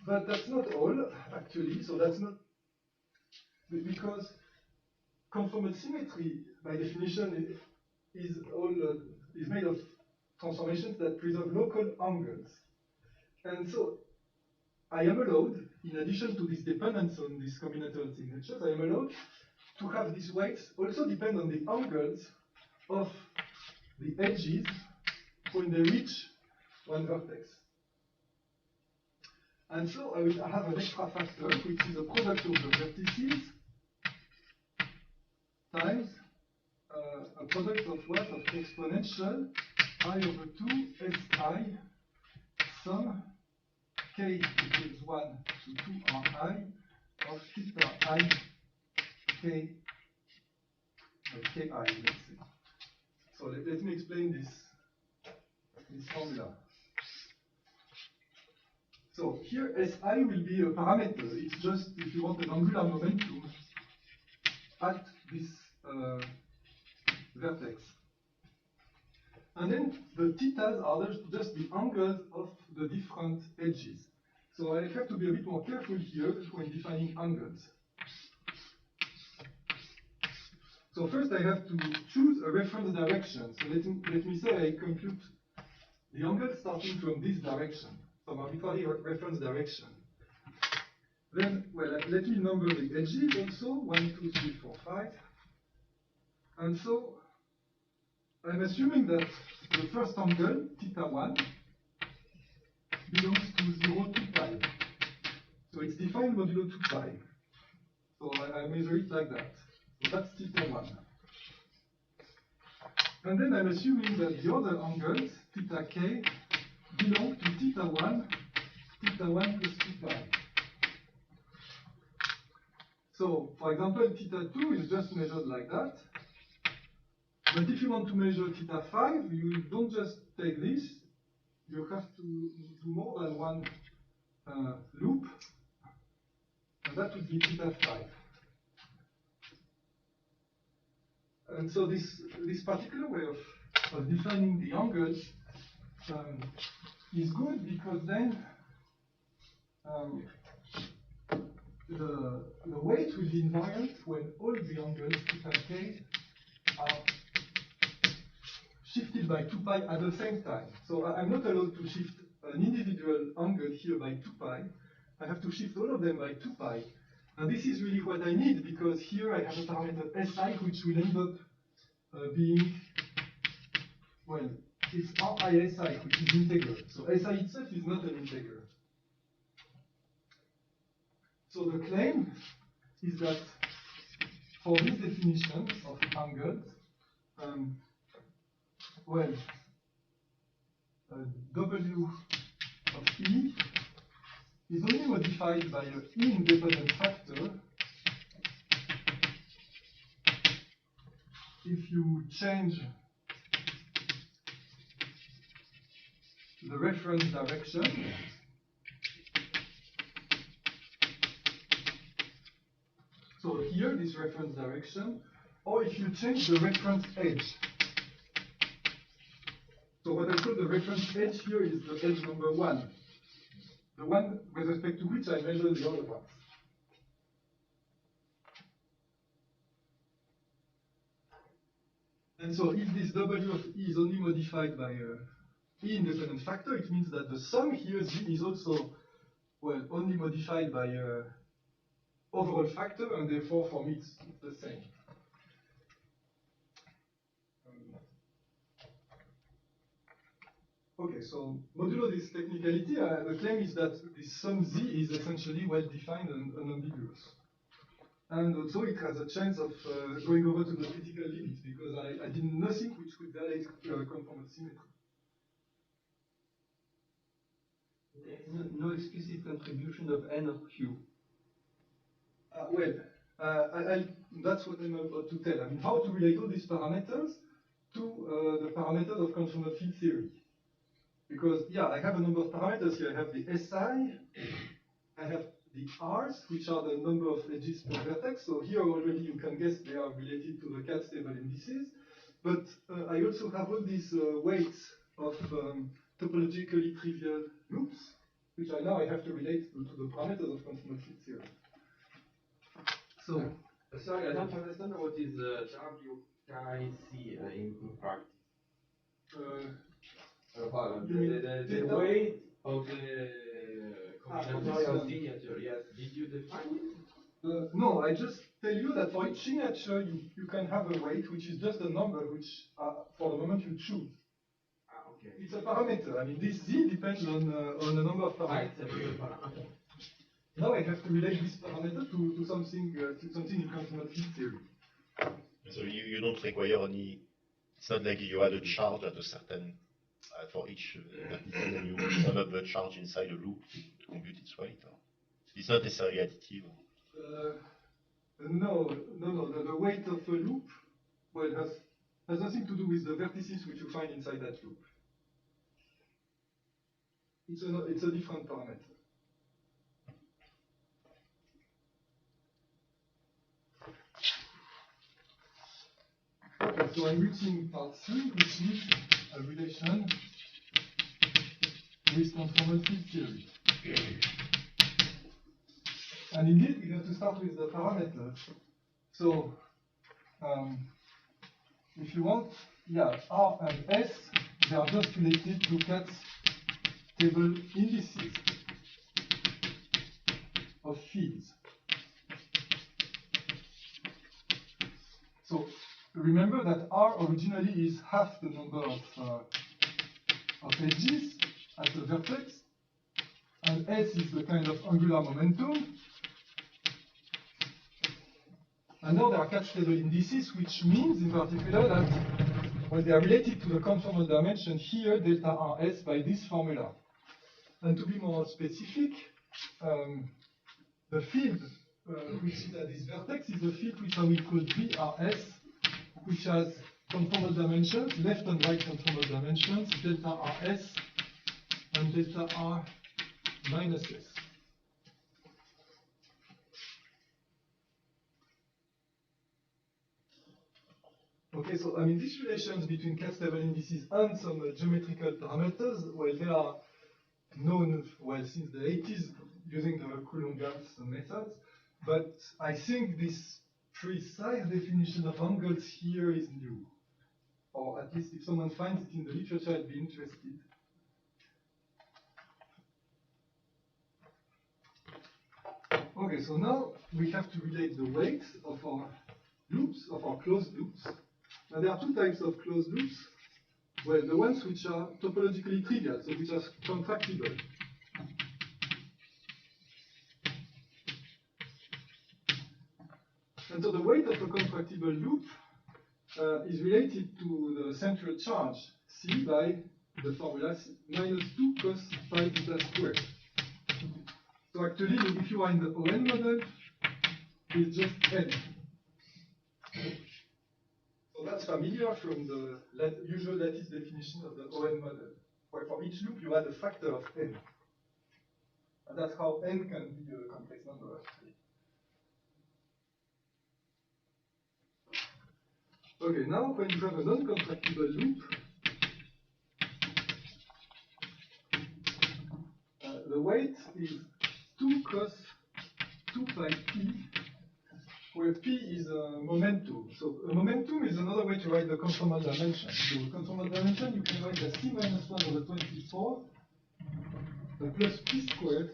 But that's not all, actually, so that's not, because conformal symmetry, by definition, is made of transformations that preserve local angles. And so I am allowed, in addition to this dependence on these combinatorial signatures, I am allowed to have these weights also depend on the angles of the edges when they reach one vertex. And so I will have an extra factor, which is a product of the vertices times a product of what? Of exponential I over 2 si sum k equals 1 to 2 ri of theta I k ki, let's say. So let me explain this formula. So here Si will be a parameter. It's just, if you want, an angular momentum at this vertex. And then the theta's are just the angles of the different edges. So I have to be a bit more careful here when defining angles. So first I have to choose a reference direction. So let me say I compute the angle starting from this direction, some arbitrary reference direction. Then, well, let me number the edges also, 1, 2, 3, 4, 5. And so I'm assuming that the first angle, theta 1, belongs to 0 to pi. So it's defined modulo 2 pi. So I measure it like that. So that's theta 1. And then I'm assuming that the other angles, theta k, belong to theta 1 plus 2 pi. So, for example, theta 2 is just measured like that. But if you want to measure theta 5, you don't just take this, you have to do more than one loop, and that would be theta 5. And so this particular way of defining the angles is good, because then the weight will be invariant when all the angles theta k are shifted by 2 pi at the same time. So I'm not allowed to shift an individual angle here by 2 pi. I have to shift all of them by 2 pi. And this is really what I need, because here I have a parameter si, which will end up being, well, it's RISI, which is integer. So si itself is not an integer. So the claim is that for this definition of angles, well, W of E is only modified by an E-independent factor if you change the reference direction so here, this reference direction, or if you change the reference edge. So what I call the reference edge here is the edge number 1, the one with respect to which I measure the other ones. And so if this W of E is only modified by a E-independent factor, it means that the sum here, Z, is also, well, only modified by a overall factor, and therefore for me it's the same. Okay, so modulo this technicality, the claim is that this sum Z is essentially well-defined and unambiguous. And also it has a chance of going over to the critical limit, because I did nothing which could violate conformal symmetry. No explicit contribution of N or Q. That's what I'm about to tell. I mean, how to relate all these parameters to the parameters of conformal field theory. Because, yeah, I have a number of parameters here. I have the SI, I have the R's, which are the number of edges per vertex. So here already you can guess they are related to the cat stable indices. But I also have all these weights of topologically trivial loops, which I have to relate to the parameters of conformal field theory. So, sorry, I don't understand what is WKC in practice. The weight of the combinatorial signature, yes. Did you define it? No, I just tell you that for each signature you can have a weight which is just a number which for the moment you choose. Okay. It's a parameter. I mean, this Z depends on the number of parameters. Okay. Now I have to relate this parameter to something in conformal field theory. So you don't require any. It's not like you add a charge at a certain for each vertices, and you sum up the charge inside a loop to compute its weight. It's not necessarily additive. No. The weight of a loop, well, has nothing to do with the vertices which you find inside that loop. It's a different parameter. Okay, so I'm reaching part 3, which is a relation with conformal field theory. And indeed, we have to start with the parameters. So, if you want, R and S, they are just related to Katz table indices of fields. So, remember that R originally is half the number of edges at the vertex, and S is the kind of angular momentum. And now there are Katz table indices, which means in particular that when they are related to the conformal dimension here, delta Rs by this formula. And to be more specific, the field which is at this vertex is a field which we call VRS, which has conformal dimensions, left and right conformal dimensions, delta Rs and delta R minus S. Okay, so I mean, these relations between Katz table indices and some geometrical parameters, well, they are known since the 80s using the Coulomb-Gauss methods, but I think this precise definition of angles here is new. Or at least if someone finds it in the literature, I'd be interested. Okay, so now we have to relate the weights of our loops, of our closed loops. Now there are two types of closed loops. Well, the ones which are topologically trivial, so which are contractible. And so the weight of a contractible loop is related to the central charge, C by the formula minus 2 cos pi theta squared. So actually, if you are in the ON model, it's just N. So that's familiar from the usual lattice definition of the ON model, where for each loop you add a factor of N. And that's how N can be a complex number, actually. Okay, now when you have a non-contractible loop, the weight is 2 cos 2 pi p, where p is a momentum. So a momentum is another way to write the conformal dimension. So the conformal dimension you can write as c minus 1 over 24 plus p squared,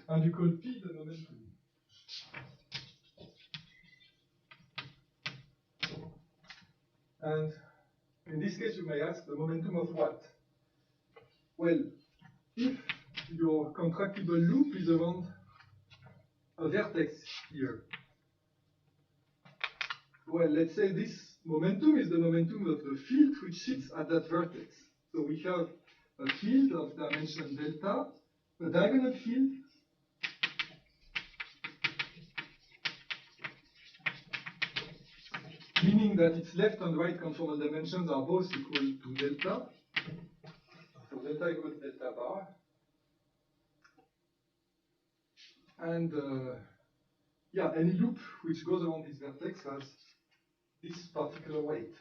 and you call p the momentum. And in this case, you may ask the momentum of what? Well, if your contractible loop is around a vertex here, well, let's say this momentum is the momentum of the field which sits at that vertex. So we have a field of dimension delta, a diagonal field, meaning that its left and right conformal dimensions are both equal to delta. So delta equals delta bar. And yeah, any loop which goes around this vertex has this particular weight.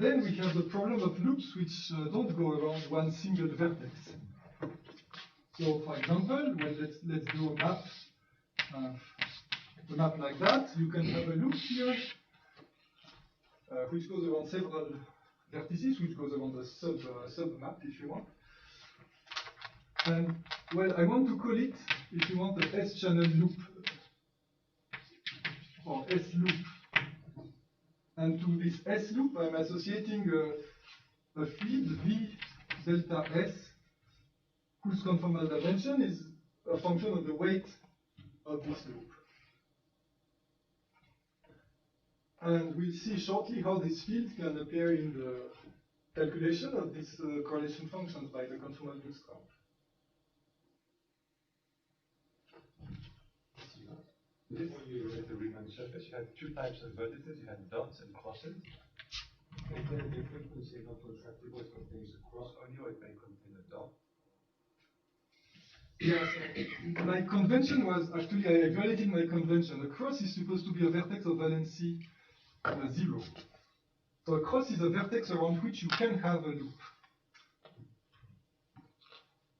Then we have the problem of loops which don't go around one single vertex. So, for example, well, let's do a map like that. You can have a loop here which goes around several vertices, which goes around the sub-map, if you want. And, well, I want to call it, if you want, the S-channel loop, or S-loop. And to this S-loop, I'm associating a field V delta S, whose conformal dimension is a function of the weight of this loop. And we'll see shortly how this field can appear in the calculation of these correlation functions by the conformal bootstrap. Before you read the Riemann surface, you had two types of vertices. You had dots and crosses. Is there a difference when you say not contractible, it contains a cross only, or it may contain a dot? Yes, my convention was, actually I violated my convention. A cross is supposed to be a vertex of valency 0. So a cross is a vertex around which you can have a loop.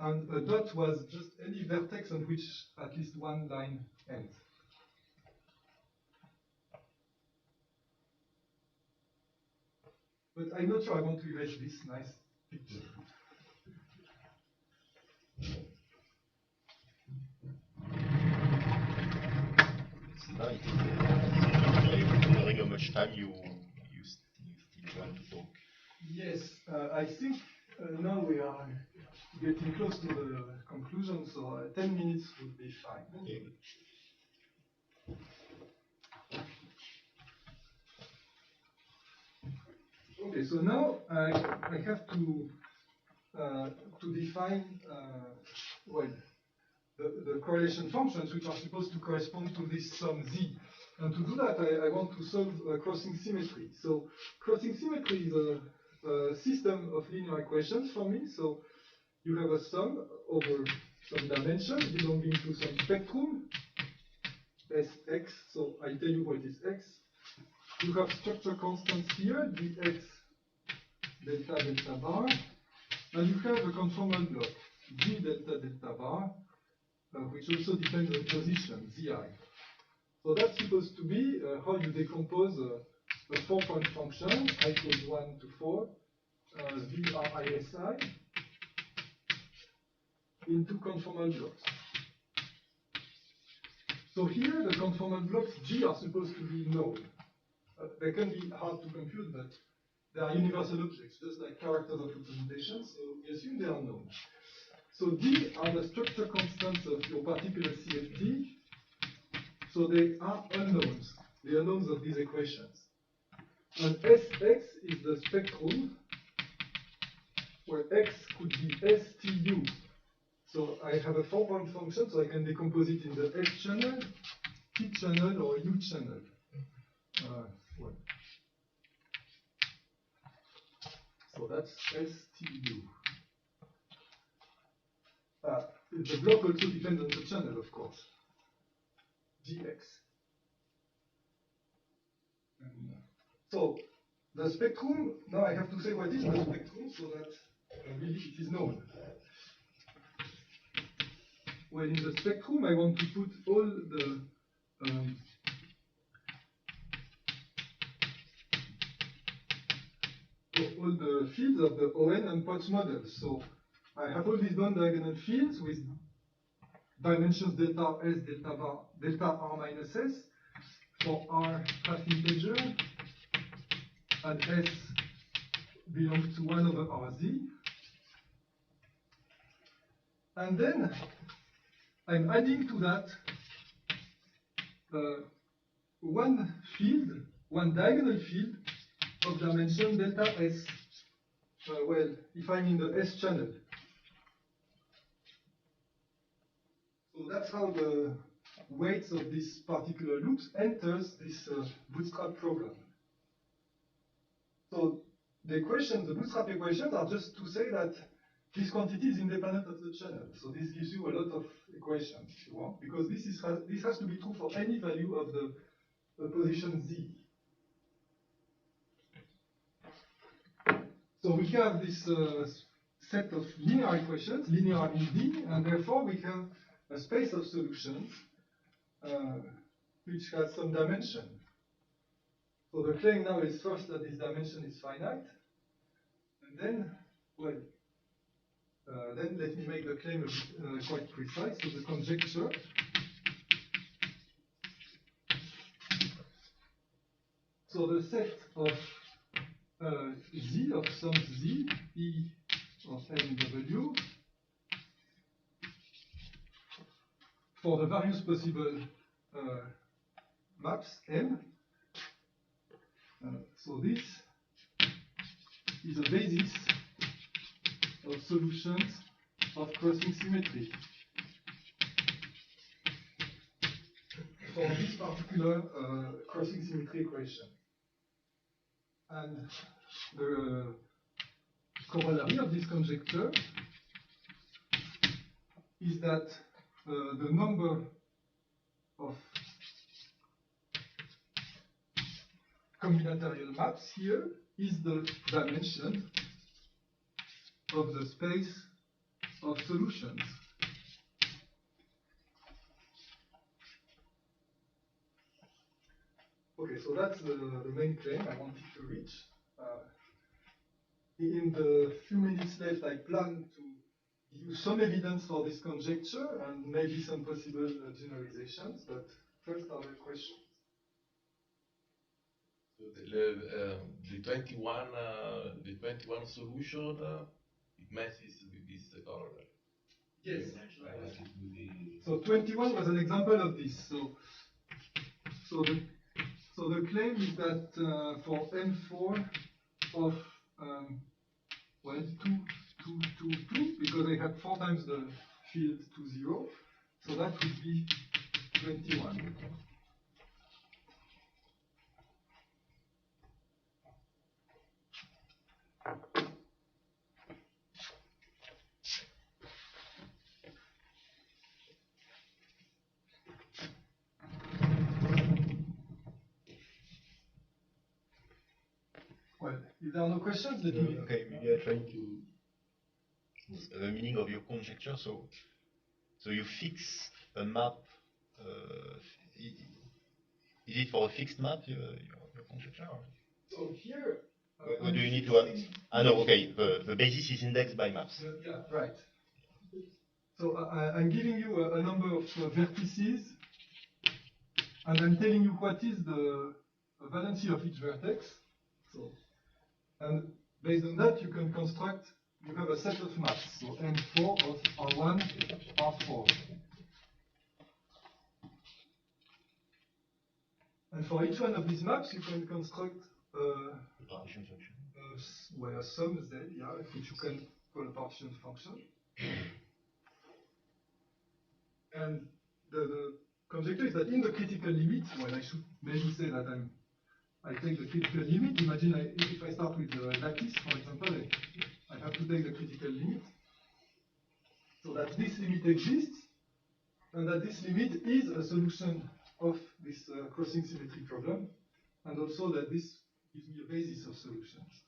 And a dot was just any vertex on which at least one line ends. But I'm not sure I want to erase this nice picture. During how much time you still want to talk? Yes, I think now we are getting close to the conclusion, so 10 minutes would be fine. Okay. Okay, so now I have to define well the correlation functions which are supposed to correspond to this sum z. And to do that, I want to solve crossing symmetry. So crossing symmetry is a system of linear equations for me. So you have a sum over some dimensions belonging to some spectrum, Sx. So I tell you what is x. You have structure constants here, dx delta delta bar, and you have a conformal block, d delta delta bar, which also depends on position, zi. So that's supposed to be how you decompose a 4-point function, I equals 1 to 4, vrisi, into conformal blocks. So here the conformal blocks G are supposed to be known. They can be hard to compute, but they are universal objects, just like characters of representation, so we assume they are known. So D are the structure constants of your particular CFT, so they are unknowns, the unknowns of these equations. And Sx is the spectrum, where x could be STU. So I have a 4-point function, so I can decompose it in the S channel, T channel, or U channel. Well. So that's STU. The block also depends on the channel, of course. GX. So the spectrum, now I have to say what is the spectrum so that really it is known. Well, in the spectrum, I want to put all the fields of the ON and Potts model. So I have all these non-diagonal fields with dimensions delta S, delta bar, delta R minus S for R half integer and S belongs to 1 over RZ. And then I'm adding to that one diagonal field of dimension delta S. Well, if I'm in the S channel. So that's how the weights of this particular loop enters this bootstrap program. So the equations, the bootstrap equations are just to say that this quantity is independent of the channel. So this gives you a lot of equations, if you want, because this has to be true for any value of the position Z. So we have this set of linear equations, linear in D, and therefore we have a space of solutions which has some dimension. So the claim now is first that this dimension is finite, and then, well, then let me make the claim a bit, quite precise. So the conjecture so the set of Z of some Z, E of MW, for the various possible maps M. So this is a basis of solutions of crossing symmetry for this particular crossing symmetry equation. And the corollary of this conjecture is that the number of combinatorial maps here is the dimension of the space of solutions. Okay, so that's the main claim I wanted to reach. In the few minutes left, I plan to give you some evidence for this conjecture and maybe some possible generalizations, but first are the questions. So the 21 solution, it matches with this corollary. Yes. So 21 was an example of this. So the claim is that for M4 of well 2, 2, 2, 2, because I had 4 times the field to 0, so that would be 21. Well, if there are no questions, let me... Okay, maybe I try to... The meaning of your conjecture, so you fix a map, is it for a fixed map, your conjecture? So here... what do you need to have? Ah no, okay, the basis is indexed by maps. Yeah, right. So I'm giving you a number of vertices, and I'm telling you what is the valency of each vertex. So, and based on that, you can construct, you have a set of maps. So M4 of R1, R4. And for each one of these maps, you can construct Partition function. Well, a sum Z, yeah, which you can call a partition function. And the conjecture is that in the critical limit, well, I should maybe say that I take the critical limit. Imagine if I start with the lattice, for example, I have to take the critical limit. So that this limit exists, and that this limit is a solution of this crossing symmetry problem, and also that this gives me a basis of solutions.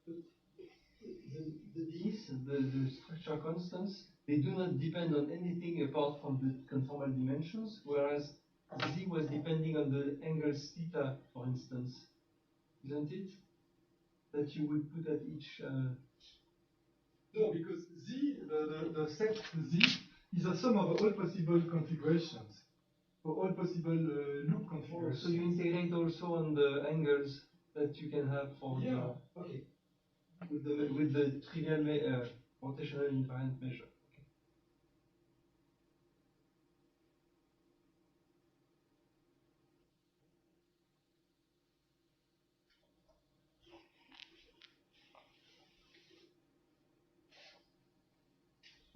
The D's, the structure constants, they do not depend on anything apart from the conformal dimensions, whereas Z was depending on the angles theta, for instance. Isn't it? That you would put at each... No, because Z, the set Z, is a sum of all possible configurations, for all possible loop configurations. So you integrate also on the angles. that you can have for Yeah. the, okay, with the trivial rotational invariant measure.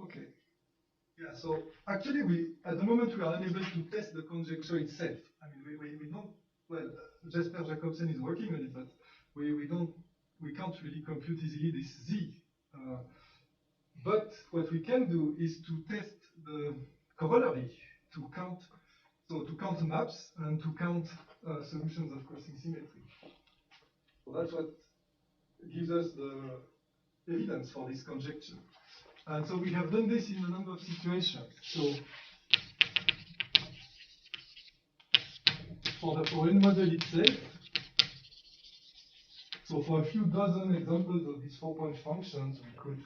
Okay. Yeah, so actually at the moment we are unable to test the conjecture itself. I mean, we don't, well, Jesper Jacobsen is working on it, but we can't really compute easily this Z. But what we can do is to test the corollary, to count maps and to count solutions of crossing symmetry. So that's what gives us the evidence for this conjecture. And so we have done this in a number of situations. So for the ON model itself, so for a few dozen examples of these 4-point functions, we could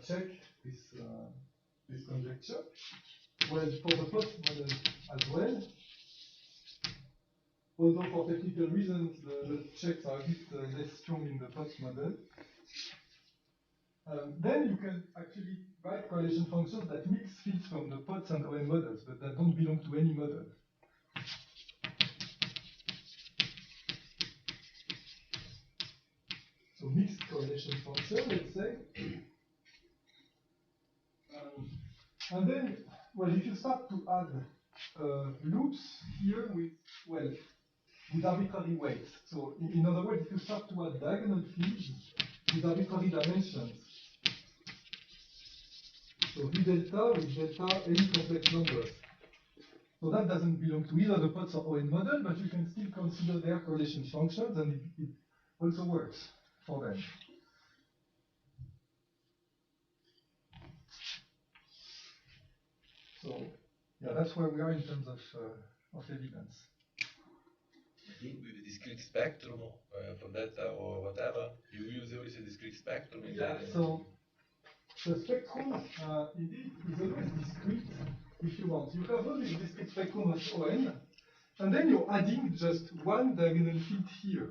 check this conjecture. Well, for the post model as well, although for technical reasons the checks are a bit less strong in the post model. Then you can actually write correlation functions that mix fields from the POTS and ON models, but that don't belong to any model. So mixed correlation function, let's say. And then, well, if you start to add loops here with, well, with arbitrary weights. So in other words, if you start to add diagonal fields with arbitrary dimensions, so V delta with delta any complex numbers. So that doesn't belong to either the POTS or ON model, but you can still consider their correlation functions, and it also works for them. So yeah, that's where we are in terms of evidence. I think with the discrete spectrum for data or whatever, you use always a discrete spectrum. Yeah, so the spectrum indeed is always discrete if you want. You have all this discrete spectrum of ON, and then you're adding just one diagonal field here.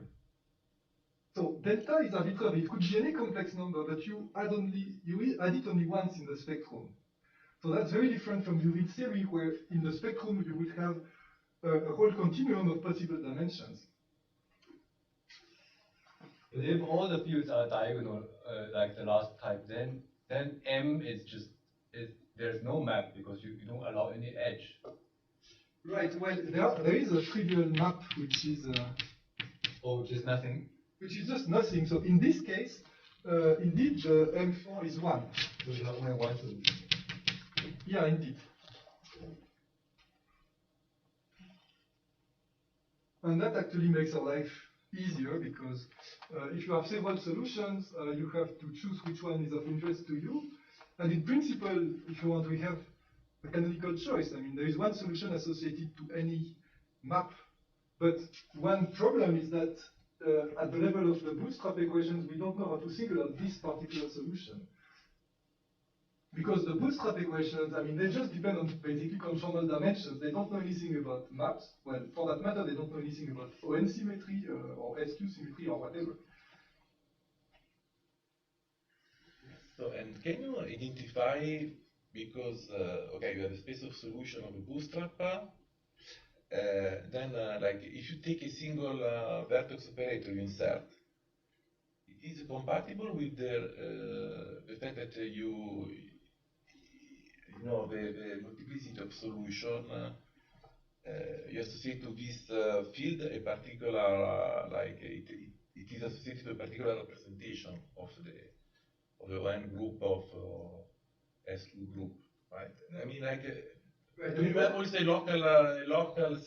So delta is arbitrary. It could be any complex number, but you add it only once in the spectrum. So that's very different from UV theory, where in the spectrum you would have a whole continuum of possible dimensions. But if all the fields are diagonal, like the last type, then M is just there's no map because you don't allow any edge. Right. Well, there is a trivial map which is which is nothing. Which is just nothing. So in this case, indeed the M4 is 1. So you have only one solution. Yeah, indeed. And that actually makes our life easier because if you have several solutions, you have to choose which one is of interest to you. And in principle, if you want, we have a canonical choice. I mean, there is one solution associated to any map. But one problem is that at the level of the bootstrap equations, we don't know how to single out this particular solution. Because the bootstrap equations, I mean, they just depend on basically conformal dimensions. They don't know anything about maps. Well, for that matter, they don't know anything about ON symmetry or SQ symmetry or whatever. So, and can you identify, because, okay, you have a space of solution of a bootstrap, then, like, if you take a single vertex operator you insert, is it compatible with the fact that you know, the multiplicity of solution, you associate to this field a particular, like, it is associated to a particular representation of the ON group of SQ group, right? I mean, like, do you have also a local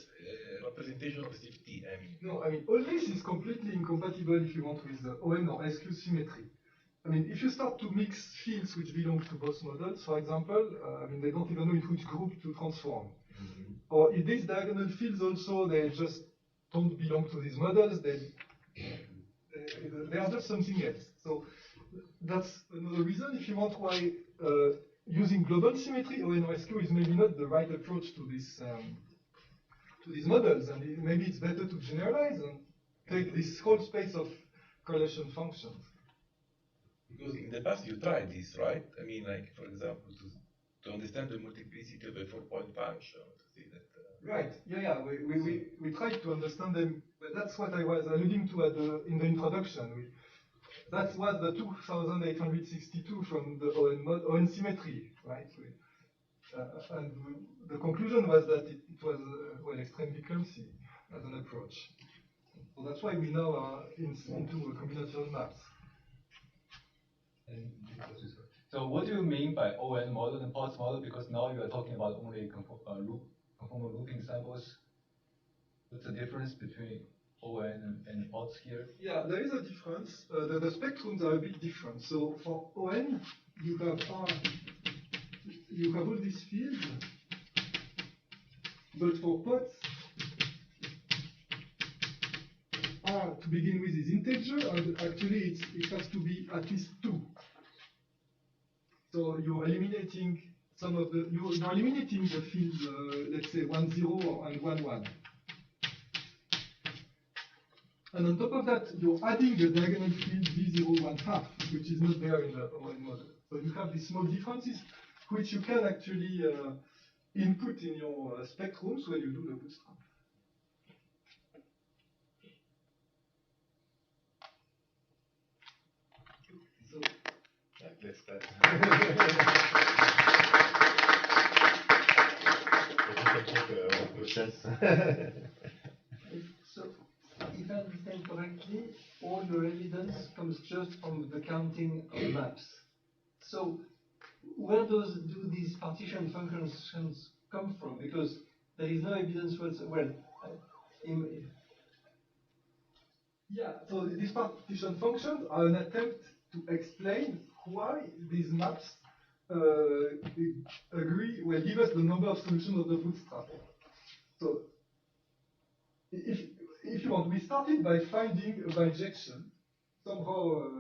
representation of CFT? I mean, no, I mean, all this is completely incompatible if you want with the ON or SQ symmetry. I mean, if you start to mix fields which belong to both models, for example, I mean, they don't even know in which group to transform. Mm-hmm. Or if these diagonal fields also, they just don't belong to these models, they are just something else. So that's another reason, if you want, why using global symmetry, ON or SQ is maybe not the right approach to this to these models, and maybe it's better to generalize and take this whole space of correlation functions. Because in the past you tried this, right? I mean, like, for example, to understand the multiplicity of a 4-point function, to see that. Right. Yeah. We tried to understand them, but that's what I was alluding to in the introduction. That was the 2862 from the ON symmetry, right? And the conclusion was that it was extremely clumsy as an approach. So that's why we now are into combinatorial maps. So what do you mean by ON model and POTS model? Because now you are talking about only conformal looping samples. What's the difference between ON and POTS here? Yeah, there is a difference. The spectrums are a bit different. So for ON, you have all these fields, but for POTS, R to begin with is integer, and actually it has to be at least 2. So you're eliminating you're eliminating the fields, let's say 1, 0 and 1, 1. And on top of that, you're adding the diagonal field V0 1/2, which is not there in the ON model. So you have these small differences, which you can actually input in your spectrums when you do the bootstrap. So, Let's start. Questions? So, if I understand correctly, all your evidence comes just from the counting of maps. So, where do these partition functions come from? Because there is no evidence whatsoever. Yeah, so these partition functions are an attempt to explain why these maps give us the number of solutions of the bootstrap. So, if you want, we started by finding a bijection, somehow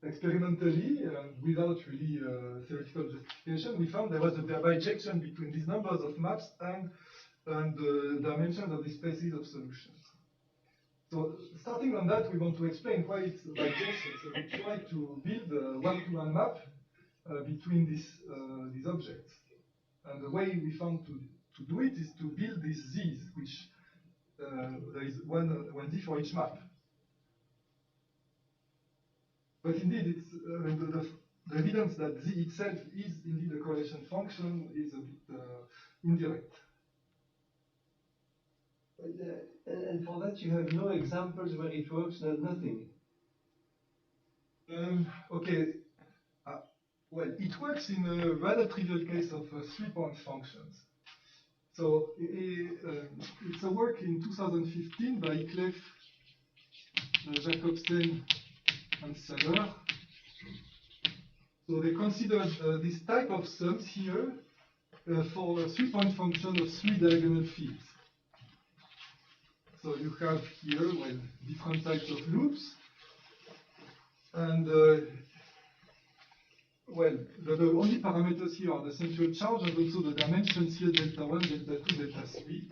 experimentally, without really theoretical justification. We found there was a bijection between these numbers of maps and the dimensions of the spaces of solutions. So starting on that, we want to explain why it's a bijection. So we try to build a one-to-one map between these objects. And the way we found to do it is to build these Z's, which there is one Z for each map. But indeed, it's the evidence that Z itself is indeed a correlation function is a bit indirect. And for that, you have no examples where it works, nothing. Okay. Well, it works in a rather trivial case of 3-point functions. So it's a work in 2015 by Clef, Jacobsen, and Saller. So they considered this type of sums here for a 3-point function of 3 diagonal fields. So you have here different types of loops, and the only parameters here are the central charge and also the dimensions here delta 1, delta 2, delta 3.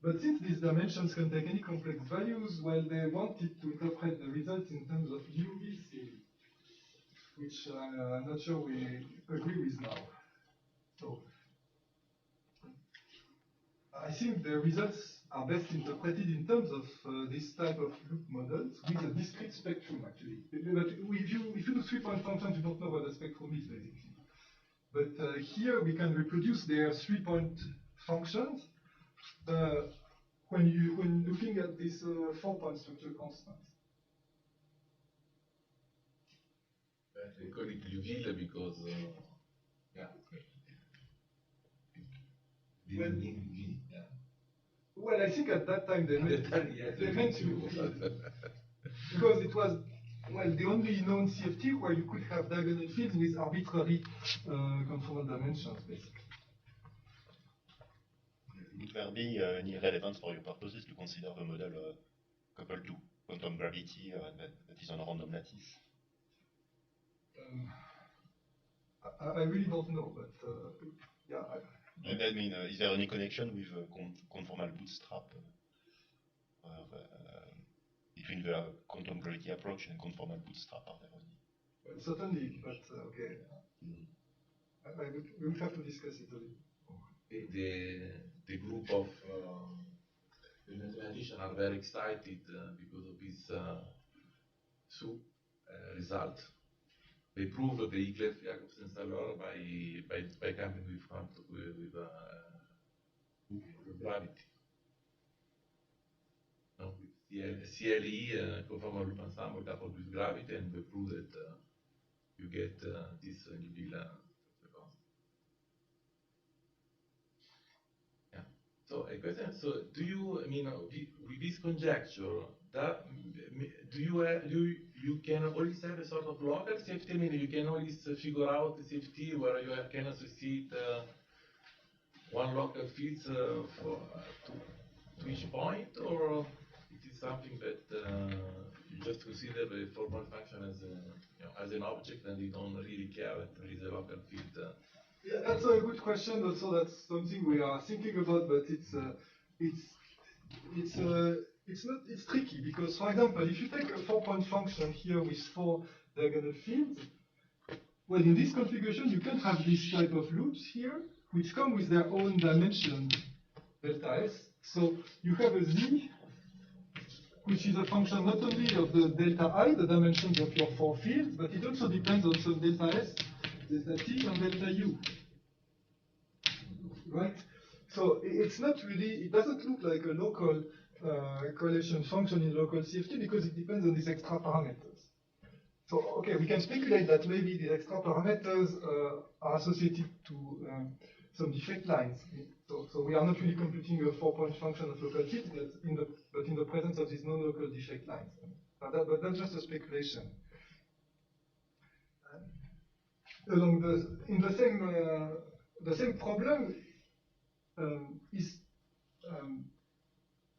But since these dimensions can take any complex values, they wanted to interpret the results in terms of UVC, which I'm not sure we agree with now. So I think the results are best interpreted in terms of this type of loop models with a discrete spectrum, actually. But if you do 3-point functions, you don't know what the spectrum is, basically. But here we can reproduce their 3-point functions when looking at this 4-point structure constant. They call it Liouville because, Well, I think at that time they meant Liouville. Because it was, the only known CFT where you could have diagonal fields with arbitrary conformal dimensions, basically. Would there be any relevance for your purposes to consider the model coupled to quantum gravity that is on a random lattice? I really don't know, but yeah. I mean, is there any connection with conformal bootstrap? between the quantum gravity approach and conformal bootstrap are there only. Well, certainly, but okay. We will have to discuss it a little. The group of the mathematicians are very excited because of this result. They prove the Eccles-Jacobsen-Stallor by coming with gravity. No, with CLE, conformal loop ensemble coupled with gravity, and we prove that you get this Newville consequence. Yeah. So a question. So do you? I mean, with this conjecture, you can always have a sort of local CFT? I mean, you can always figure out the CFT where you can associate one local field to each point, or it is something that you just consider the formal function as an object and you don't really care that there is a local field? Yeah, that's a good question. Also, that's something we are thinking about, but it's tricky because, for example, if you take a 4-point function here with 4 diagonal fields, well, in this configuration, you can have this type of loops here, which come with their own dimension, delta S. So you have a Z, which is a function not only of the delta I, the dimensions of your 4 fields, but it also depends on some delta S, delta T, and delta U. Right? So it's not really, it doesn't look like a local correlation function in local CFT because it depends on these extra parameters. So, okay, we can speculate that maybe the extra parameters are associated to some defect lines. So we are not really computing a 4-point function of local fields, but in the presence of these non-local defect lines. But that's just a speculation. In the same problem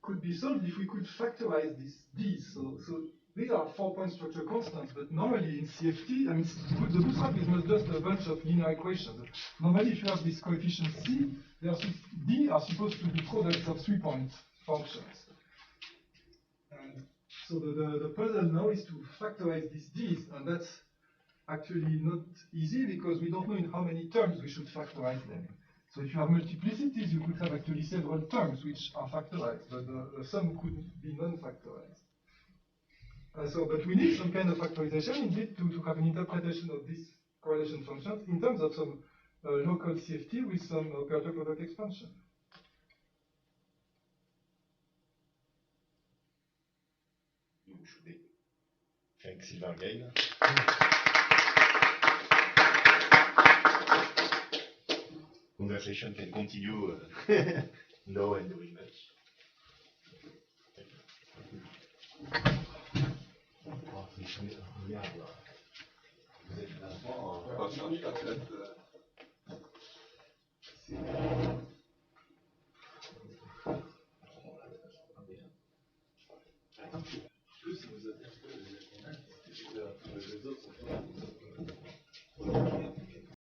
could be solved if we could factorize these. So these are 4-point structure constants, but normally in CFT, I mean, the bootstrap is not just a bunch of linear equations. Normally, if you have this coefficient C versus D are supposed to be products of 3-point functions. And so the puzzle now is to factorize these D's, and that's actually not easy because we don't know in how many terms we should factorize them. So if you have multiplicities, you could have actually several terms which are factorized, but the sum could be non-factorized. But we need some kind of factorization indeed to have an interpretation of these correlation functions in terms of some local CFT with some operator product expansion. Thanks, Sylvain, again. Conversation can continue now and during lunch. Vous êtes